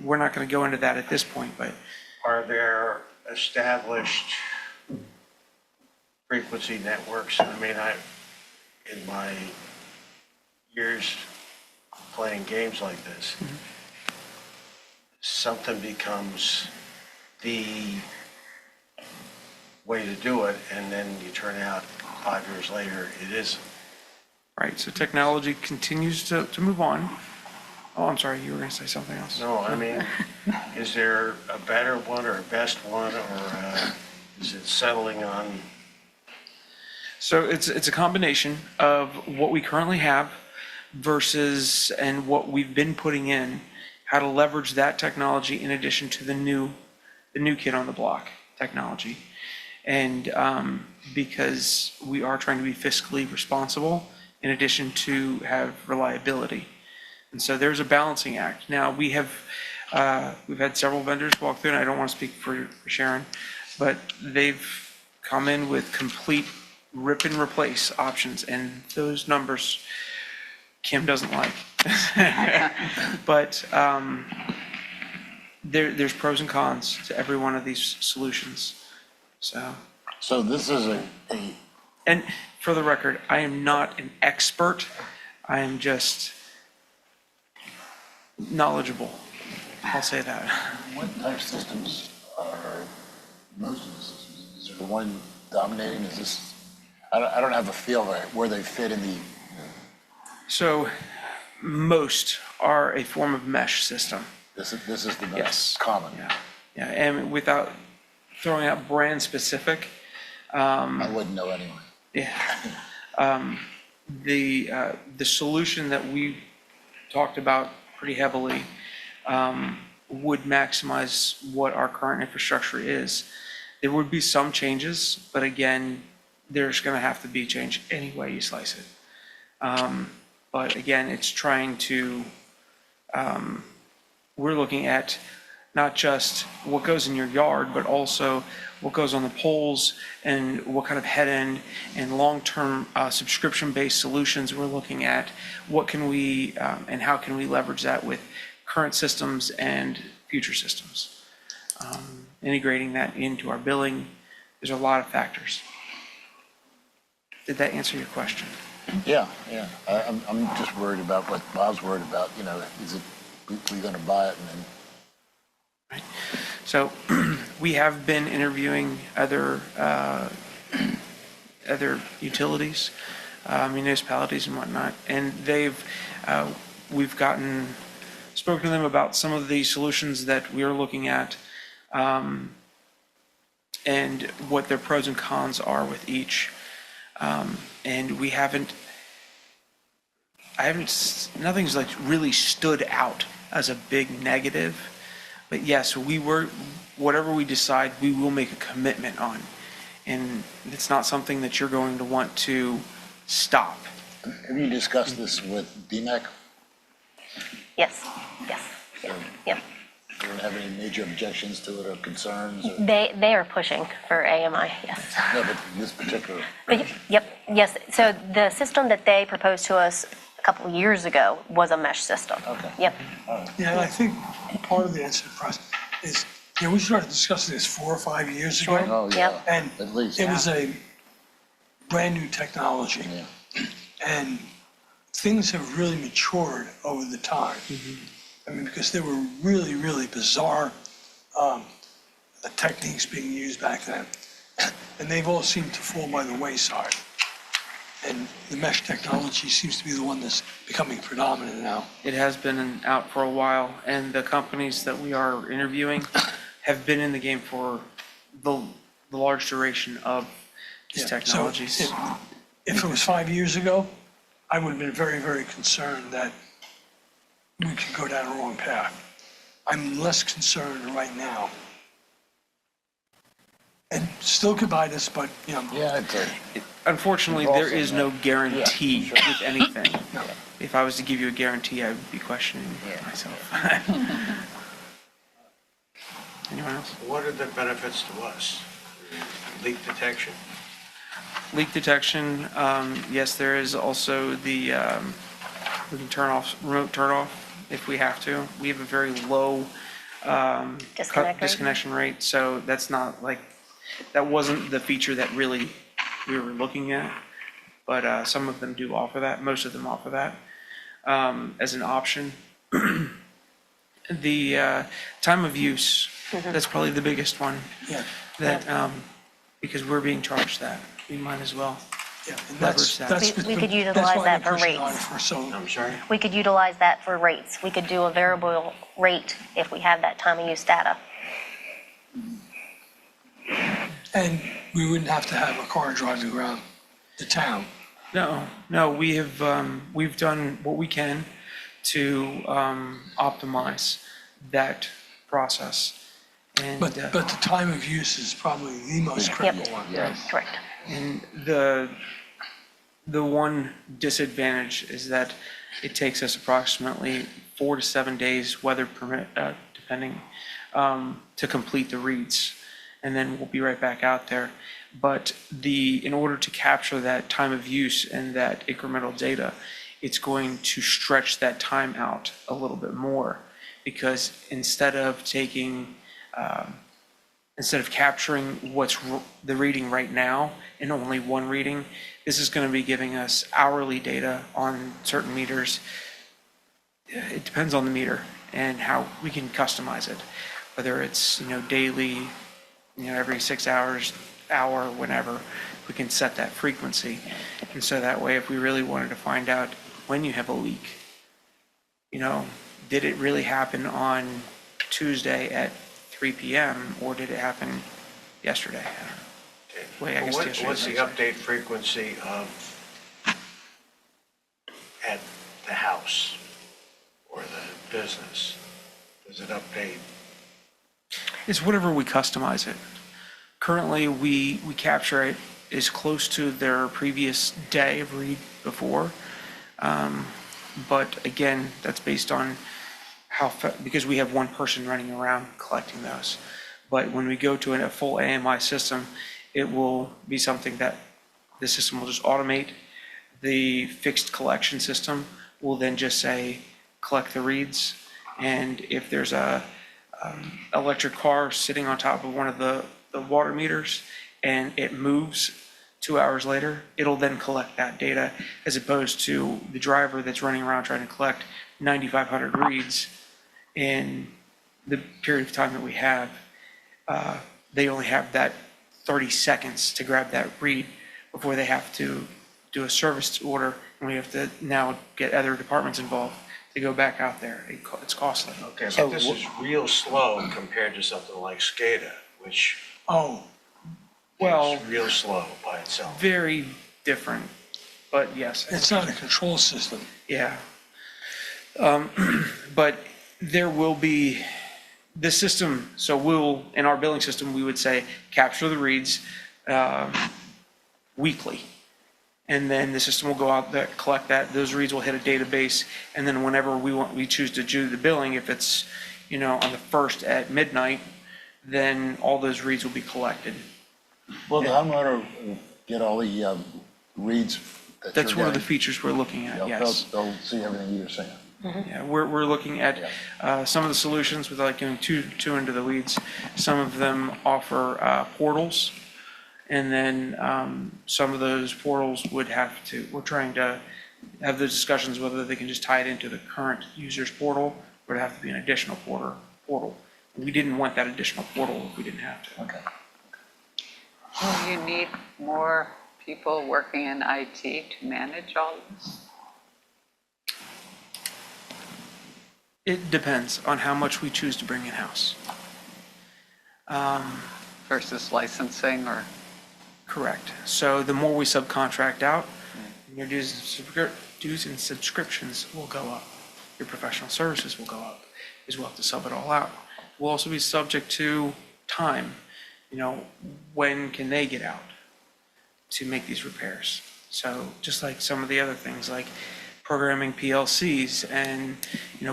we're not going to go into that at this point, but... Are there established frequency networks? I mean, in my years playing games like this, something becomes the way to do it, and then you turn out 5 years later, it isn't. Right, so technology continues to move on. Oh, I'm sorry, you were going to say something else. No, I mean, is there a better one or a best one, or is it settling on? So it's a combination of what we currently have versus and what we've been putting in, how to leverage that technology in addition to the new kid on the block technology. And because we are trying to be fiscally responsible in addition to have reliability. And so there's a balancing act. Now we've had several vendors walk through, and I don't want to speak for Sharon, but they've come in with complete rip and replace options, and those numbers Kim doesn't like. But there's pros and cons to every one of these solutions. So this is and for the record, I am not an expert. I am just knowledgeable. I'll say that. What type of systems are most of the systems? Is there the one dominating? Is this? I don't have a feel of where they fit in the. So most are a form of mesh system. This is the most common. Yeah, and without throwing out brand specific. I wouldn't know anyway. Yeah. The solution that we talked about pretty heavily would maximize what our current infrastructure is. There would be some changes, but again, there's going to have to be change any way you slice it. But again, it's trying to, we're looking at not just what goes in your yard, but also what goes on the poles and what kind of head end and long-term subscription-based solutions we're looking at. What can we and how can we leverage that with current systems and future systems? Integrating that into our billing, there's a lot of factors. Did that answer your question? Yeah. I'm just worried about what Bob's worried about. You know, is it we going to buy it and then? Right. So we have been interviewing other utilities, municipalities and whatnot, and we've spoken to them about some of the solutions that we're looking at, and what their pros and cons are with each. And nothing's like really stood out as a big negative. But yes, whatever we decide, we will make a commitment on. And it's not something that you're going to want to stop. Have you discussed this with DMEC? Yes, yes, yeah, yeah. You don't have any major objections to it or concerns? Or, They are pushing for AMI, yes. no, but this particular. Yep, yes. So the system that they proposed to us a couple of years ago was a mesh system. Okay. Yep. Yeah, and I think part of the answer to the process is, we started discussing this 4 or 5 years ago. Oh, yeah, Yep. And at least. it was a brand-new technology. Yeah. And things have really matured over the time. I mean, because there were really, really bizarre techniques being used back then. And they've all seemed to fall by the wayside. And the mesh technology seems to be the one that's becoming predominant now. It has been out for a while, and the companies that we are interviewing have been in the game for the large duration of these Yeah, technologies. So if it was 5 years ago, I would have been very, very concerned that we could go down a wrong path. I'm less concerned right now. And still could bite us, but, Yeah, I'd say. Unfortunately, there is no guarantee Yeah, with anything. No. If I was to give you a guarantee, I would be questioning myself. Anyone else? What are the benefits to us? Leak detection? Leak detection, yes, there is also the, we can remote turn off if we have to. We have a very low disconnection rate, so that's not like, that wasn't the feature that really we were looking at, but some of them do offer that, most of them offer that as an option. The time of use, that's probably the biggest one. Yeah. That, because we're being charged that, we might as well. Yeah, and Leverage that. We could that's utilize why that they're for pushing on it rates. for so. I'm sorry? We could utilize that for rates. We could do a variable rate if we have that time of use data. And we wouldn't have to have a car driving around the town. No, we have, we've done what we can to optimize that process. And, But the time of use is probably the most critical one. Yes. Correct. and the one disadvantage is that it takes us approximately 4 to 7 days, weather permit, depending, to complete the reads. And then we'll be right back out there. But in order to capture that time of use and that incremental data, it's going to stretch that time out a little bit more, because instead of capturing what's the reading right now in only one reading, this is going to be giving us hourly data on certain meters. It depends on the meter and how we can customize it, whether it's daily, every 6 hours, hour, whenever, we can set that frequency. And so that way, if we really wanted to find out when you have a leak, did it really happen on Tuesday at 3 p.m. or did it happen yesterday? Wait, I guess yesterday. What's the update frequency at the house or the business? Does it update? It's whatever we customize it. Currently, we capture it as close to their previous day of read before. But again, that's based on because we have one person running around collecting those. But when we go to a full AMI system, it will be something that the system will just automate. The fixed collection system will then just say, collect the reads. And if there's a electric car sitting on top of one of the water meters and it moves 2 hours later, it'll then collect that data, as opposed to the driver that's running around trying to collect 9,500 reads in the period of time that we have. They only have that 30 seconds to grab that read before they have to do a service order, and we have to now get other departments involved to go back out there. It's costly. Okay, but this is real slow compared to something like SCADA, which is real slow by itself. Very different, but yes. It's not a control system. Yeah. But there will be the system, so in our billing system, we would say capture the reads weekly. and then the system will go out there, collect that, those reads will hit a database, and then whenever we choose to do the billing, if it's, on the 1st at midnight, then all those reads will be collected. Will the homeowner get all the reads that That's you're one of the getting? features we're looking at, yes. They'll see everything you're saying. Yeah, we're looking at some of the solutions without getting too into the weeds. Some of them offer portals, and then some of those portals would have to, we're trying to have those discussions whether they can just tie it into the current user's portal, or it'd have to be an additional portal. We didn't want that additional portal if we didn't have to. Okay. Will you need more people working in IT to manage all this? It depends on how much we choose to bring in-house. Versus licensing or? Correct. So the more we subcontract out, your dues and subscriptions will go up. Your professional services will go up, as we'll have to sub it all out. We'll also be subject to time. When can they get out to make these repairs? So just like some of the other things, like programming PLCs, and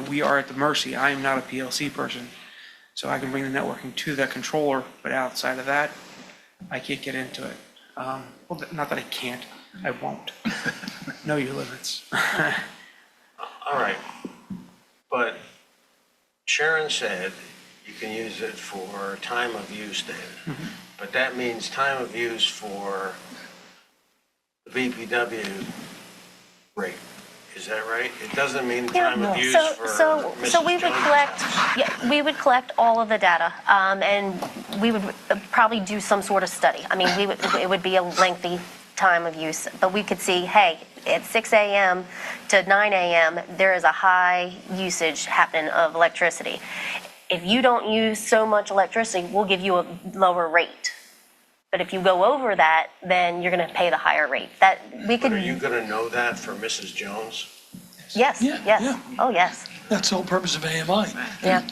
we are at the mercy. I am not a PLC person, so I can bring the networking to that controller, but outside of that, I can't get into it. Well, not that I can't, I won't. Know your limits. All right, but Sharon said you can use it for time of use data, but that means time of use for the BPW rate. Is that right? It doesn't mean time of use for So Mrs. we would Jones' collect, house. yeah, we would collect all of the data, and we would probably do some sort of study. I mean, it would be a lengthy time of use, but we could see, hey, at 6 a.m. to 9 a.m., there is a high usage happening of electricity. If you don't use so much electricity, we'll give you a lower rate. But if you go over that, then you're going to pay the higher rate. That we could. But are you going to know that for Mrs. Jones? Yes. Yeah, Yes. yeah. Oh, yes. That's the whole purpose of AMI. Yeah.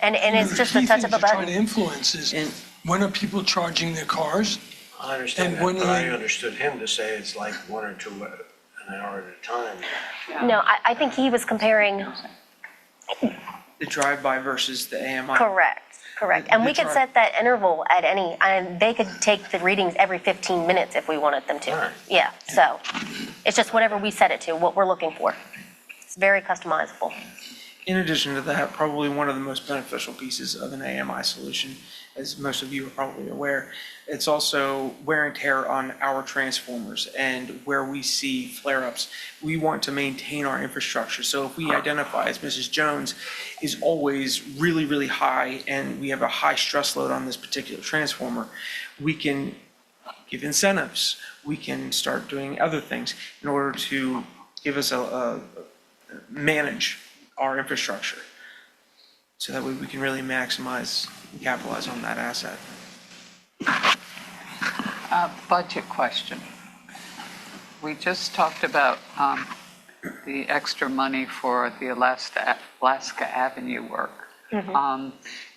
And it's the just a key touch things of a we're trying button. to influence is when are people charging their cars? I understand And that, when but are I they- understood him to say it's like 1 or 2 an hour at a time. No, I think he was comparing. The drive-by versus the AMI. Correct. And The we could chart- set that interval at any, and they could take the readings every 15 minutes if we wanted them to. Right. Yeah, so it's just whatever we set it to, what we're looking for. It's very customizable. In addition to that, probably one of the most beneficial pieces of an AMI solution, as most of you are probably aware, it's also wear and tear on our transformers, and where we see flare-ups, we want to maintain our infrastructure. So if we identify, as Mrs. Jones is always really, really high, and we have a high stress load on this particular transformer, we can give incentives. We can start doing other things in order to give us manage our infrastructure. So that way we can really maximize and capitalize on that asset. Budget question. We just talked about the extra money for the Alaska Avenue work.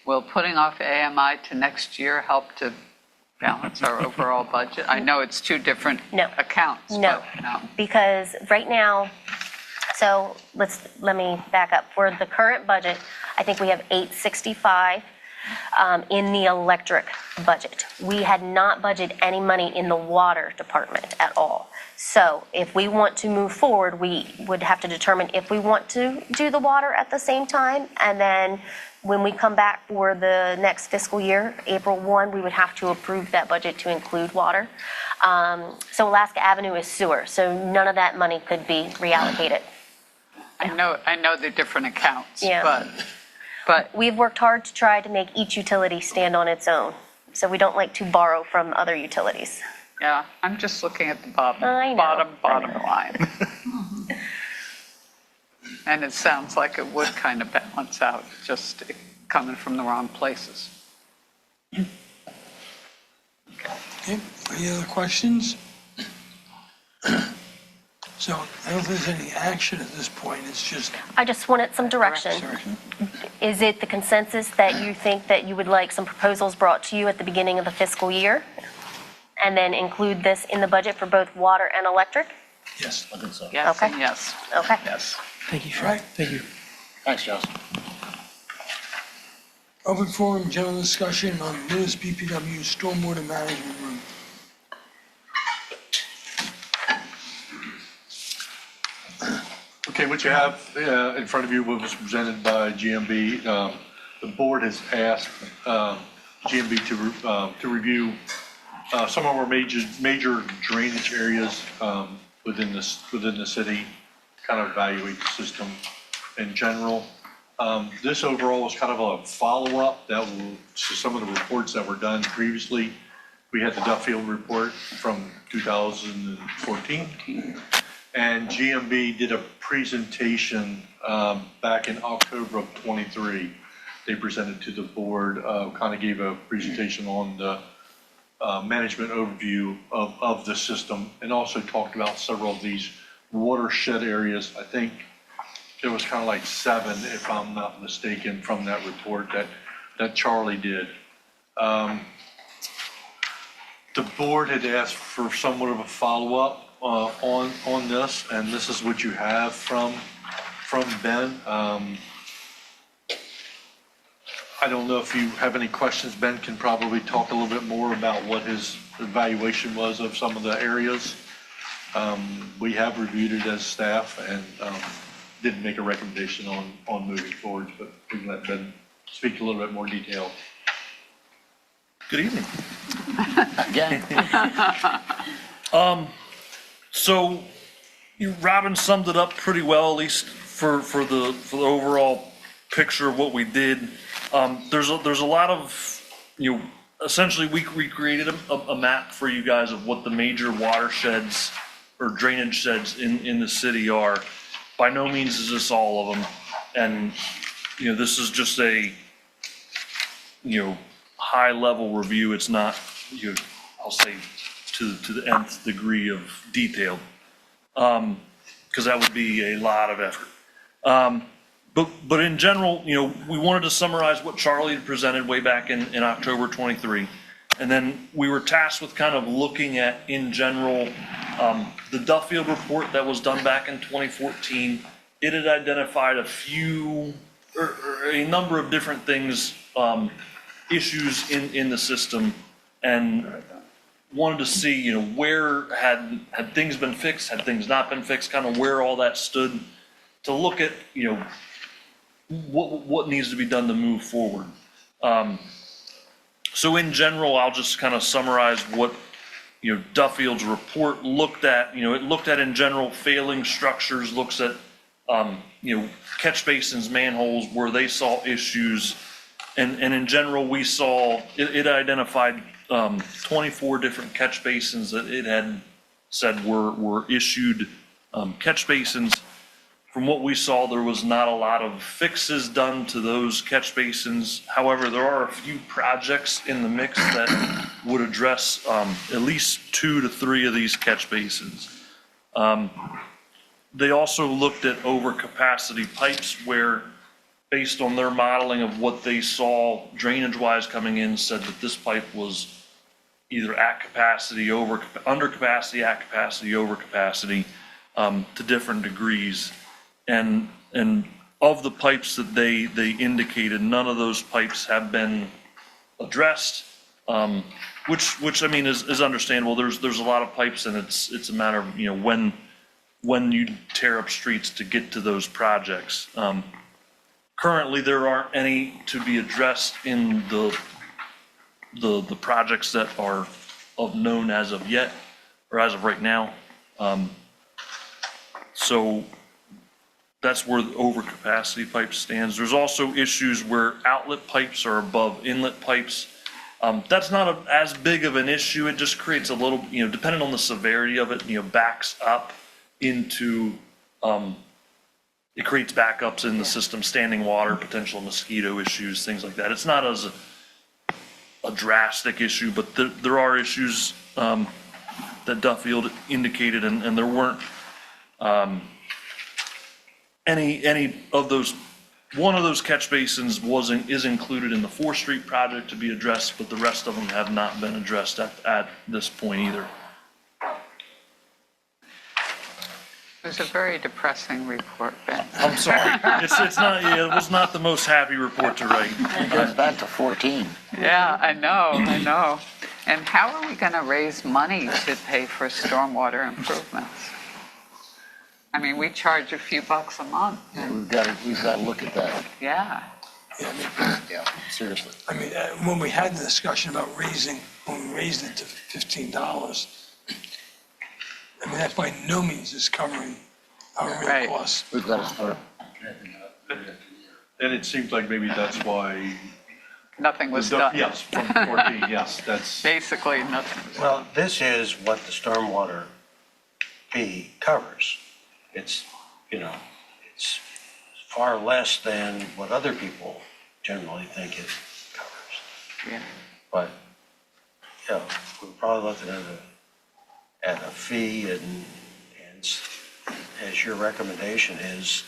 Will putting off AMI to next year help to balance our overall budget? I know it's two different No. accounts. No, but no. because right now, so let me back up. For the current budget, I think we have 865 in the electric budget. We had not budgeted any money in the water department at all. So if we want to move forward, we would have to determine if we want to do the water at the same time. And then when we come back for the next fiscal year, April 1, we would have to approve that budget to include water. So Alaska Avenue is sewer, so none of that money could be reallocated. I know they're different accounts, Yeah. but We've worked hard to try to make each utility stand on its own. So we don't like to borrow from other utilities. yeah, I'm just looking at the I know, bottom line. And it sounds like it would kind of balance out, just coming from the wrong places. Okay, any other questions? So I don't think there's any action at this point, it's just I just wanted some direction. direction. Is it the consensus that you think that you would like some proposals brought to you at the beginning of the fiscal year? and then include this in the budget for both water and electric? Yes, I think so. Yes Okay. and yes. Okay. Yes. Thank you. Right. Thank you. Thanks, Josh. Open forum, general discussion on Lewes BPW stormwater management room. Okay, what you have in front of you was presented by GMB. The board has asked GMB to review some of our major drainage areas within the city, kind of evaluate the system in general. This overall was kind of a follow-up to some of the reports that were done previously. We had the Duffield report from 2014. And GMB did a presentation back in October of '23. They presented to the board, kind of gave a presentation on the management overview of the system, and also talked about several of these watershed areas. I think there was kind of like 7, if I'm not mistaken, from that report that Charlie did. The board had asked for somewhat of a follow-up on this, and this is what you have from Ben. I don't know if you have any questions. Ben can probably talk a little bit more about what his evaluation was of some of the areas. We have reviewed it as staff and didn't make a recommendation on moving forward, but we can let Ben speak a little bit more detail. Good evening. Again. So Robin summed it up pretty well, at least for the overall picture of what we did. There's a lot of, essentially we created a map for you guys of what the major watersheds or drainage sheds in the city are. By no means is this all of them. And, this is just a, high level review. It's not, I'll say to the nth degree of detail. Because that would be a lot of effort. But in general, we wanted to summarize what Charlie had presented way back in October 23. And then we were tasked with kind of looking at, in general, the Duffield report that was done back in 2014. It had identified a number of different things, issues in the system, and wanted to see, where had things been fixed, had things not been fixed, kind of where all that stood, to look at, what needs to be done to move forward. So in general, I'll just kind of summarize what, Duffield's report looked at. It looked at, in general, failing structures, looks at, catch basins, manholes, where they saw issues. And in general, we saw, it identified 24 different catch basins that it had said were issued catch basins. From what we saw, there was not a lot of fixes done to those catch basins. However, there are a few projects in the mix that would address at least 2 to 3 of these catch basins. They also looked at overcapacity pipes where, based on their modeling of what they saw drainage-wise coming in, said that this pipe was either at capacity, under capacity, at capacity, over capacity, to different degrees. And of the pipes that they indicated, none of those pipes have been addressed, which I mean is understandable. There's a lot of pipes, and it's a matter of when you tear up streets to get to those projects. Currently, there aren't any to be addressed in the projects that are of known as of yet, or as of right now. So that's where the overcapacity pipe stands. There's also issues where outlet pipes are above inlet pipes. That's not as big of an issue. It just creates a little, depending on the severity of it, backs up into, it creates backups in the system, standing water, potential mosquito issues, things like that. It's not as a drastic issue, but there are issues that Duffield indicated, and there weren't any of those one of those catch basins is included in the 4th Street project to be addressed, but the rest of them have not been addressed at this point either. It was a very depressing report, Ben. I'm sorry. It's not, yeah, it was not the most happy report to write. It goes back to 14. Yeah, I know. And how are we going to raise money to pay for stormwater improvements? I mean, we charge a few bucks a month. We've got to look at that. Yeah. Yeah, seriously. I mean, when we had the discussion about when we raised it to $15, I mean, that by no means is covering our real Right. costs. We've got to start. And it seems like maybe that's why. Nothing was done. Yes, from 14, yes, that's. Basically, nothing. Well, this is what the stormwater fee covers. It's, it's far less than what other people generally think it covers. Yeah. But, we're probably looking at a fee and as your recommendation is,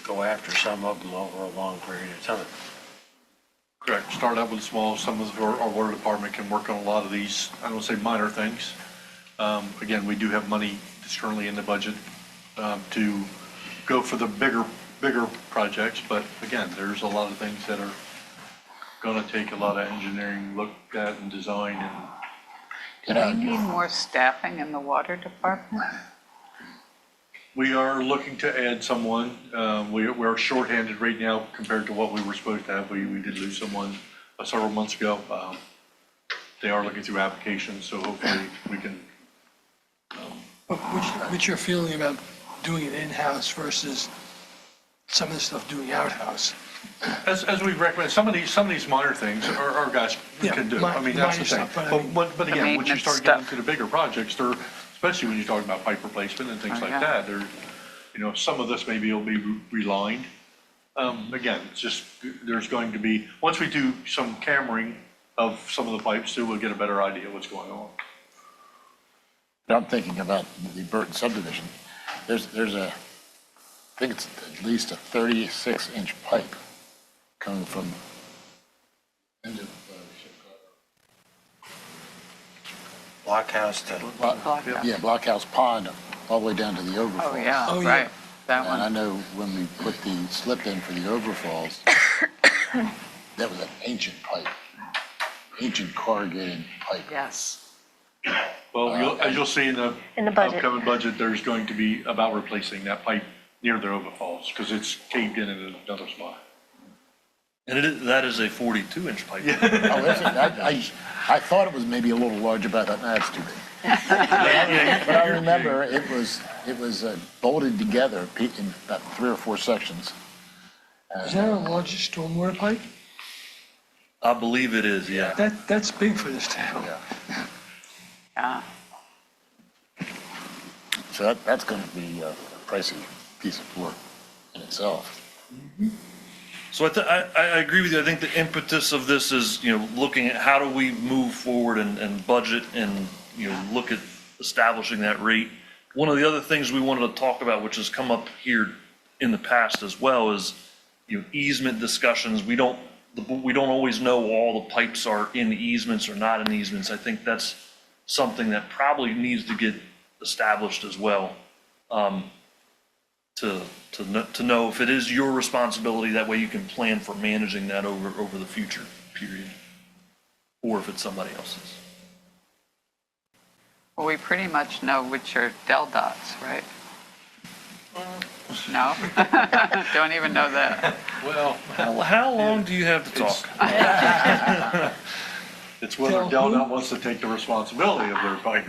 go after some of them over a long period of time. Correct. Start out with small. Some of our water department can work on a lot of these, I don't say minor things. Again, we do have money that's currently in the budget to go for the bigger projects. But again, there's a lot of things that are going to take a lot of engineering look at and design. Do we need more staffing in the water department? We are looking to add someone. We're shorthanded right now compared to what we were supposed to have. We did lose someone several months ago. They are looking through applications, so hopefully we can. What's your feeling about doing it in-house versus some of the stuff doing out-house? As we recommend, some of these minor things our guys can do. I mean, that's the thing. But again, once you start getting into the bigger projects, especially when you're talking about pipe replacement and things like that, some of this maybe will be relined. Again, it's just, there's going to be, once we do some cammering of some of the pipes too, we'll get a better idea of what's going on. I'm thinking about the Burton subdivision. There's I think it's at least a 36-inch pipe coming from end of Blockhouse to. Blockhouse Pond, all the way down to the overfalls. Oh, yeah, right. That And I one. know when we put the slip in for the overfalls, that was an ancient pipe, ancient corrugated pipe. Yes. Well, as you'll see in the budget. upcoming budget, there's going to be about replacing that pipe near the overfalls because it's caved in another spot. And that is a 42-inch pipe. Oh, is it? I thought it was maybe a little larger, but I thought, that's too big. But I remember it was bolted together in about 3 or 4 sections. Is that our largest stormwater pipe? I believe it is, yeah. That's big for this town. Yeah. So that's going to be a pricey piece of work in itself. So I agree with you. I think the impetus of this is, looking at how do we move forward and budget and, look at establishing that rate. One of the other things we wanted to talk about, which has come up here in the past as well, is, easement discussions. We don't always know all the pipes are in easements or not in easements. I think that's something that probably needs to get established as well. To know if it is your responsibility, that way you can plan for managing that over the future period, or if it's somebody else's. Well, we pretty much know which are del dots, right? No? Don't even know that. Well, how long do you have to talk? It's whether Del wants to take the responsibility of their pipe.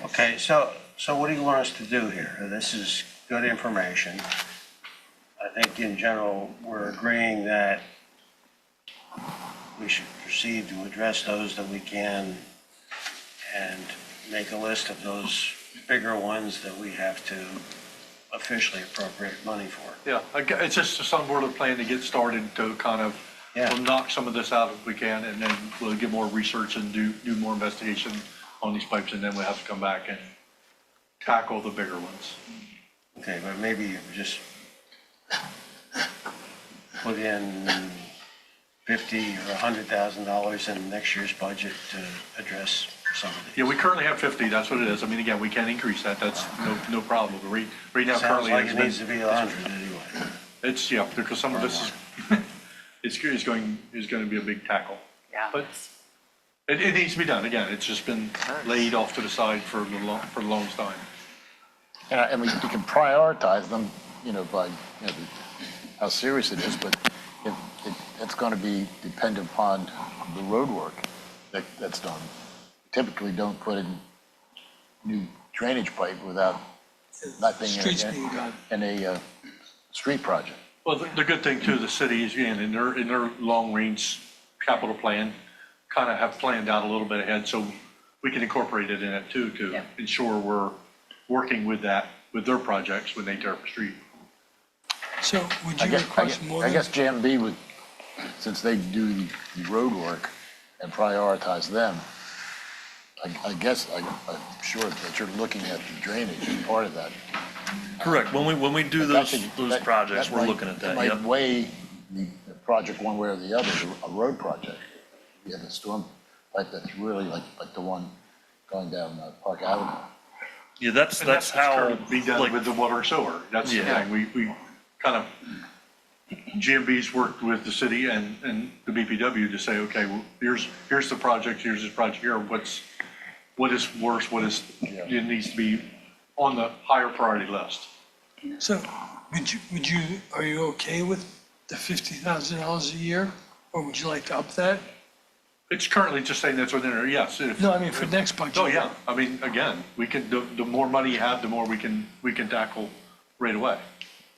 Okay, so what do you want us to do here? This is good information. I think in general, we're agreeing that we should proceed to address those that we can and make a list of those bigger ones that we have to officially appropriate money for. Yeah, it's just some sort of plan to get started to kind of we'll knock some of this out if we can, and then we'll get more research and do more investigation on these pipes, and then we'll have to come back and tackle the bigger ones. Okay, but maybe just put in $50,000 or $100,000 in next year's budget to address some of these? Yeah, we currently have 50, that's what it is. I mean, again, we can increase that, that's no problem. But right now, Sounds currently. like it's it been- needs to be 100 anyway. It's, yeah, because some of this is going to be a big tackle. Yeah. But it needs to be done. Again, it's just been laid off to the side for the longest time. And we can prioritize them, by, how serious it is, but it's going to be dependent upon the road work that's done. Typically don't put in new drainage pipe without that being Streets being done. in a street project. Well, the good thing too, the city is, again, in their long-range capital plan, kind of have planned out a little bit ahead, so we can incorporate it in it too, to ensure we're working with their projects when they tear up the street. So would you request more I than? guess JMB would, since they do the road work and prioritize them, I guess, I'm sure that you're looking at the drainage as part of that. Correct. When we do those projects, we're looking at that. It might Yep. weigh the project one way or the other, a road project. You have a storm pipe that's really like the one going down Park Avenue. Yeah, that's what's how, currently being done with the water and sewer. That's the Yeah. thing. We kind of, GMB's worked with the city and the BPW to say, okay, well, here's the project, here's this project here, what is worse, it needs to be on the higher priority list. So are you okay with the $50,000 a year? Or would you like to up that? It's currently just saying that's within there, yes. No, I mean for next budget. Oh, yeah. I mean, again, we can, the more money you have, the more we can tackle right away.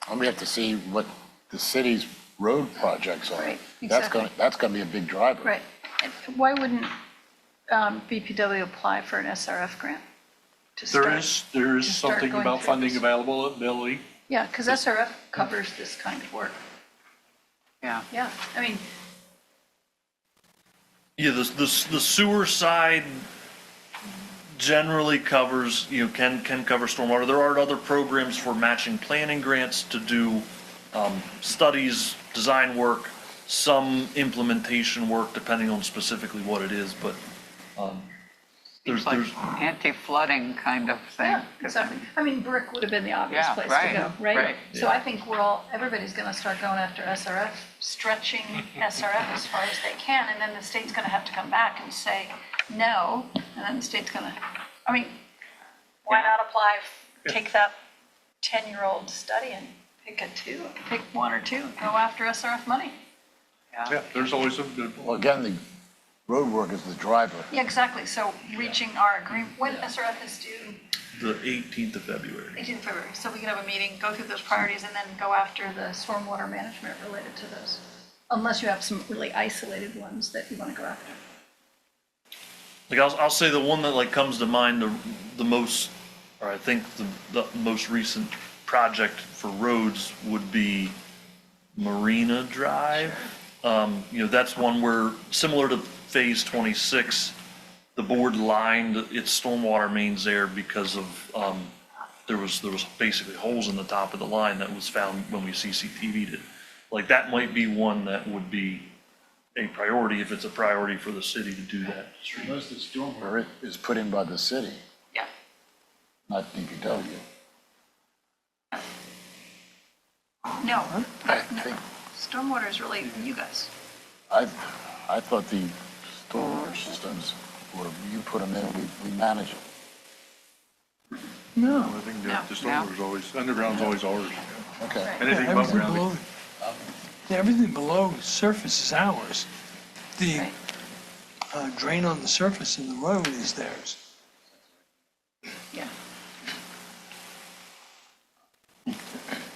And we have to see what the city's road projects are. Right, That's exactly. that's going to be a big driver. Right. And why wouldn't BPW apply for an SRF grant? to There start? is to start something going about through funding this? availability. Yeah, because SRF covers this kind of work. Yeah. Yeah, I mean, yeah, the sewer side generally covers, can cover stormwater. There are other programs for matching planning grants to do studies, design work, some implementation work, depending on specifically what it is, but It's like anti-flooding kind of thing. yeah, exactly. I mean, brick would have been the obvious Yeah, place right, to go, right? right. So I think everybody's going to start going after SRF, stretching SRF as far as they can, and then the state's going to have to come back and say no, and then the state's going to, I mean, why not apply, take that 10-year-old study and pick one or two, and go after SRF money? Yeah, there's always Well, again, the road work is the driver. Yeah, exactly. So reaching our agreement, when SRF is due, the 18th of February. 18th February, so we can have a meeting, go through those priorities, and then go after the stormwater management related to those. Unless you have some really isolated ones that you want to go after. Like I'll say the one that comes to mind the most, or I think the most recent project for roads would be Marina Drive. That's one where, similar to Phase 26, the board lined its stormwater mains there because of there was basically holes in the top of the line that was found when we CCTV'd it. Like that might be one that would be a priority if it's a priority for the city to do that. Most of the stormwater is put in by the city. Yeah. Not DPW. No, I think, stormwater is really you guys. I thought the stormwater systems, were you put them in, we manage it. No. I think the stormwater's always, underground's always ours. Okay. Anything above Everything ground. below, everything below surface is ours. The drain on the surface in the road is theirs. Yeah.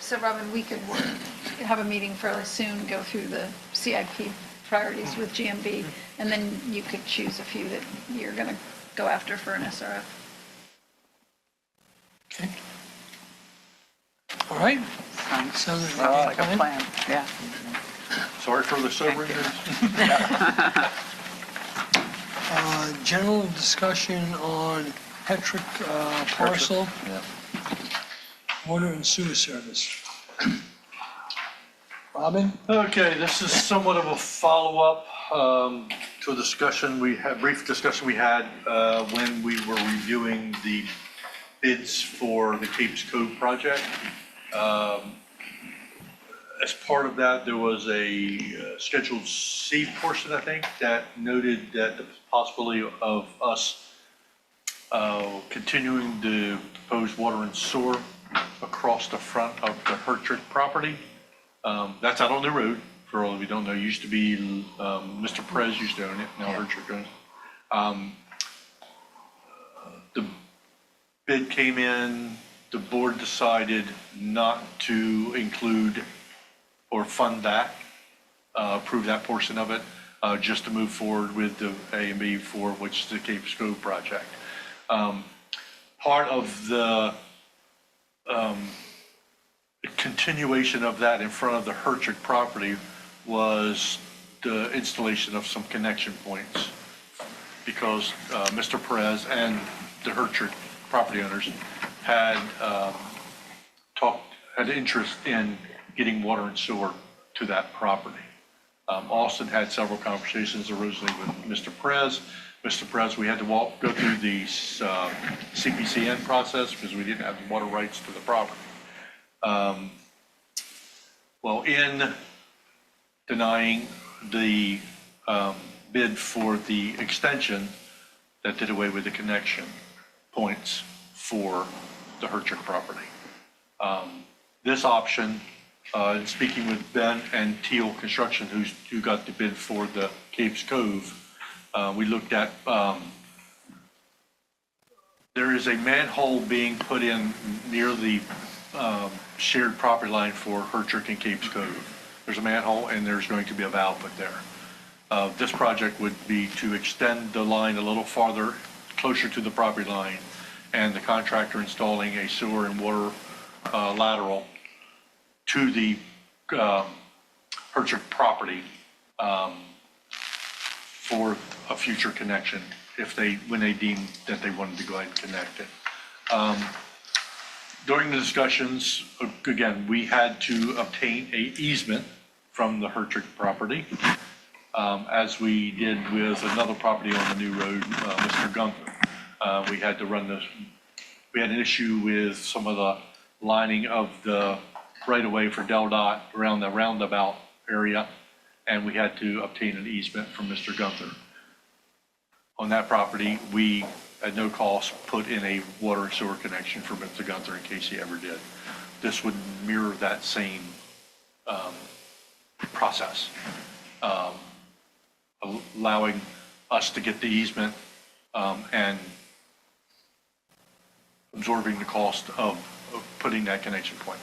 So Robin, we could have a meeting fairly soon, go through the CIP priorities with GMB, and then you could choose a few that you're going to go after for an SRF. Okay. All right. Sounds like a plan, yeah. Sorry for the sobering news. General discussion on Hertrich Parcel, Yeah. water and sewer service. Robin? Okay, this is somewhat of a follow-up to a discussion we had, brief discussion we had when we were reviewing the bids for the Capes Cove project. As part of that, there was a Scheduled C portion, I think, that noted that the possibility of us continuing the proposed water and sewer across the front of the Hertrich property. That's out on the road, for all of you who don't know. Used to be, Mr. Perez used to own it, now Hertrich owns it. The bid came in, the board decided not to include or fund that, approve that portion of it, just to move forward with the A and B for which is the Cape Cove project. Part of the continuation of that in front of the Hertrich property was the installation of some connection points, because Mr. Perez and the Hertrich property owners had had interest in getting water and sewer to that property. Austin had several conversations originally with Mr. Perez. Mr. Perez, we had to go through the CPCN process because we didn't have the water rights to the property. Well, in denying the bid for the extension, that did away with the connection points for the Hertrich property. This option, in speaking with Ben and Teal Construction, who got the bid for the Capes Cove, we looked at, there is a manhole being put in near the shared property line for Hertrich and Capes Cove. There's a manhole and there's going to be a valve put there. This project would be to extend the line a little farther, closer to the property line, and the contractor installing a sewer and water lateral to the Hertrich property for a future connection when they deem that they wanted to go ahead and connect it. During the discussions, again, we had to obtain an easement from the Hertrich property, as we did with another property on the new road, Mr. Gunther. We had to we had an issue with some of the lining of the right-of-way for Del Dot around the roundabout area, and we had to obtain an easement from Mr. Gunther. On that property, we, at no cost, put in a water and sewer connection for Mr. Gunther in case he ever did. This would mirror that same process, allowing us to get the easement and absorbing the cost of putting that connection point.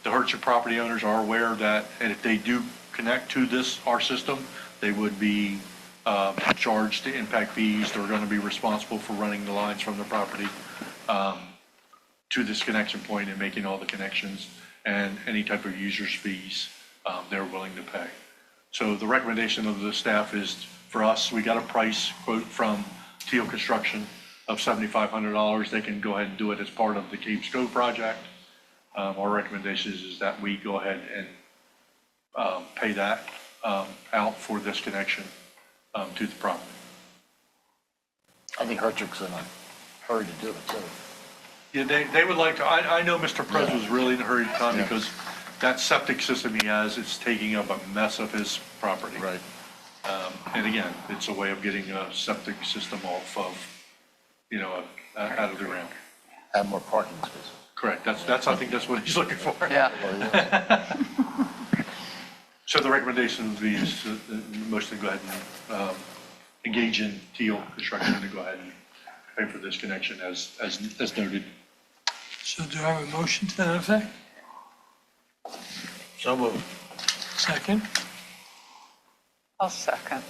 The Hertrich property owners are aware that, and if they do connect to our system, they would be charged the impact fees. They're going to be responsible for running the lines from the property to this connection point and making all the connections, and any type of user's fees they're willing to pay. So the recommendation of the staff is, for us, we got a price quote from Teal Construction of $7,500. They can go ahead and do it as part of the Capes Cove project. Our recommendation is that we go ahead and pay that out for this connection to the property. I think Hertrich's in a hurry to do it, too. Yeah, they would like to. I know Mr. Perez was really in a hurry to come because that septic system he has, it's taking up a mess of his property. Right. And again, it's a way of getting a septic system off of, out of the ground. Have more parking spaces. Correct. I think that's what he's looking for. Yeah. So the recommendation would be is to mostly go ahead and engage in Teal Construction to go ahead and pay for this connection as noted. So do I have a motion to that effect? So moved. Second? I'll second.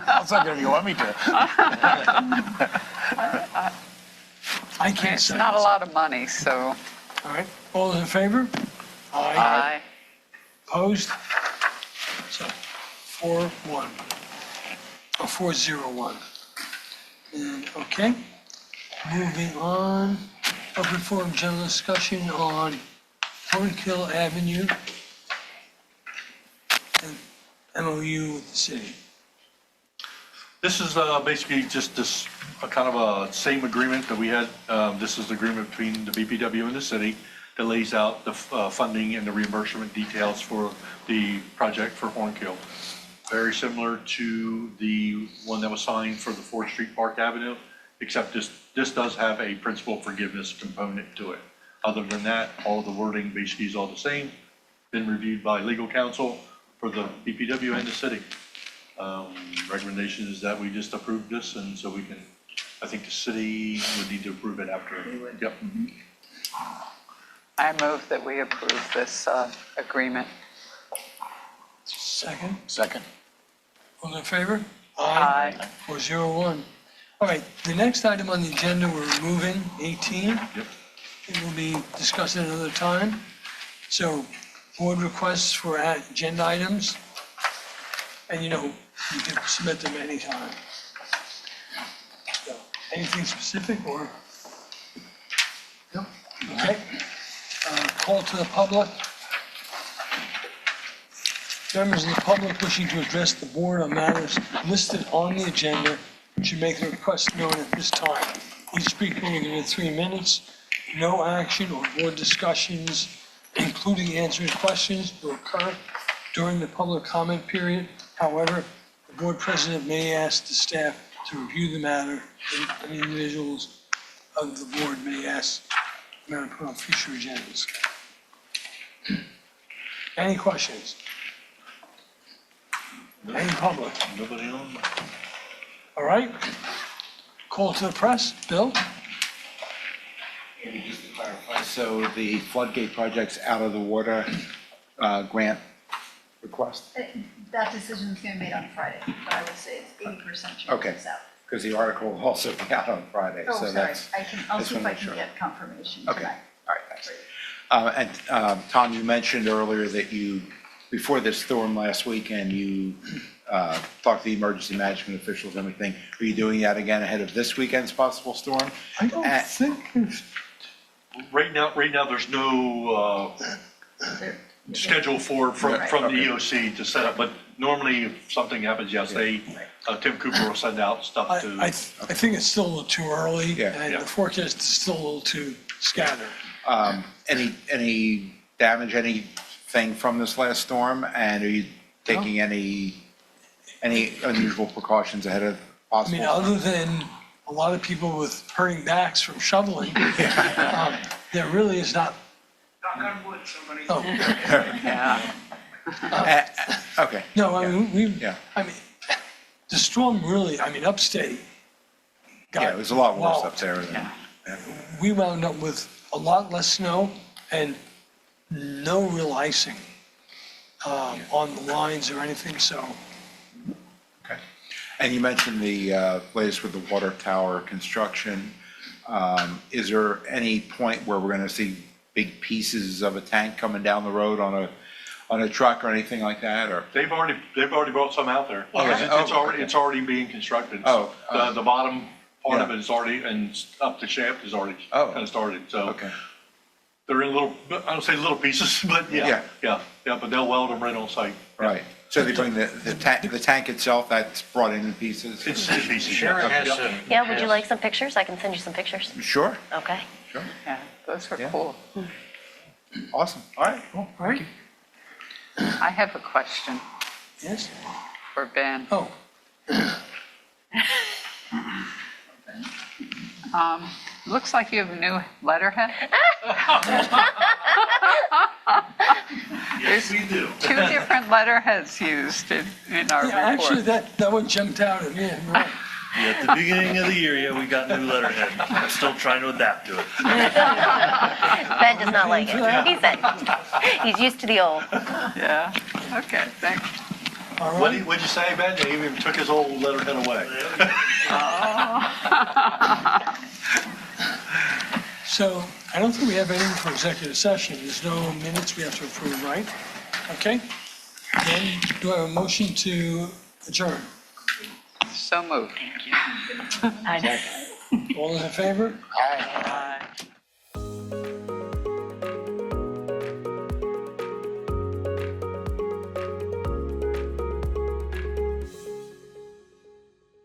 I'll second if you want me to. I can't It's second. not a lot of money, so. All right, all those in favor? Aye. Opposed? So 4-1, or 4-0-1. And, okay, moving on, open forum general discussion on Hornkill Avenue an MOU with the city? This is basically just this kind of a same agreement that we had. This is the agreement between the BPW and the city that lays out the funding and the reimbursement details for the project for Hornkill. Very similar to the one that was signed for the 4th Street Park Avenue, except this does have a principal forgiveness component to it. Other than that, all the wording basically is all the same. Been reviewed by legal counsel for the BPW and the city. Recommendation is that we just approve this, and so we can, I think the city would need to approve it after. Yep. I move that we approve this agreement. Second? Second. All in favor? Aye. 401. All right, the next item on the agenda, we're removing 18. Yep. It will be discussed at another time. So, board requests for agenda items, and you can submit them anytime. So, anything specific or? No? Okay. Call to the public. Members of the public wishing to address the board on matters listed on the agenda should make their request known at this time. Each speaker will be given 3 minutes. No action or board discussions, including answering questions, will occur during the public comment period. However, the board president may ask the staff to review the matter, and individuals of the board may ask the matter to put on future agendas. Any questions? Any public? Nobody on? All right. Call to the press. Bill? Maybe just to clarify, so the floodgate project's out of the water grant request? That decision's gonna be made on Friday, but I would say it's 80% Okay. chance it's out. Because the article will also be out on Friday, Oh, so sorry, that's. I'll just see if wanna I make can sure. get confirmation Okay, tonight. all right, thanks. And Tom, you mentioned earlier that before this storm last weekend, you talked to the emergency management officials and everything. Are you doing that again ahead of this weekend's possible storm? I don't think it's. Right now, there's no schedule from the EOC to set up, but normally if something happens, yes, Tim Cooper will send out stuff to. I think it's still a little too early, Yeah. and Yeah. the forecast is still a little too scattered. Any damage, anything from this last storm? And are you taking any unusual precautions ahead of I possible? mean, other than a lot of people with hurting backs from shoveling, there really is not. Knock on wood, somebody. Oh. Yeah. Okay. No, I mean, Yeah. the storm really, upstate. Yeah, it was a lot worse walloped. up there than. We wound up with a lot less snow and no real icing on the lines or anything, so. Okay. And you mentioned the latest with the water tower construction. Is there any point where we're going to see big pieces of a tank coming down the road on a truck or anything like that, or? They've already brought some out there. Okay. It's already being constructed. Oh. The bottom part of Yeah. it is already, and up the shaft is already Oh. kind of started, so. Okay. They're in I don't say little pieces, but yeah, but they'll weld them right on site. Right. So they bring the tank itself, that's brought in pieces? It's pieces. Sharon has Yep. some. Yeah, would you like some pictures? I can send you some pictures. Sure. Okay. Yeah, those are Yeah. cool. Awesome. All right. All right. I have a question Yes? for Ben. Oh, Looks like you have a new letterhead. Yes, we do. 2 different letterheads used in our yeah, actually, report. that one jumped out at me. Right. Yeah, at the beginning of the year, we got new letterhead. I'm still trying to adapt to it. Ben does not like it. He said he's used to the old. Yeah, okay, thanks. All What'd right. you say, Ben? They even took his old letterhead away. So I don't think we have anything for executive session. There's no minutes we have to approve, right? Okay. Then do I have a motion to adjourn? So moved. I know. All in favor? Aye.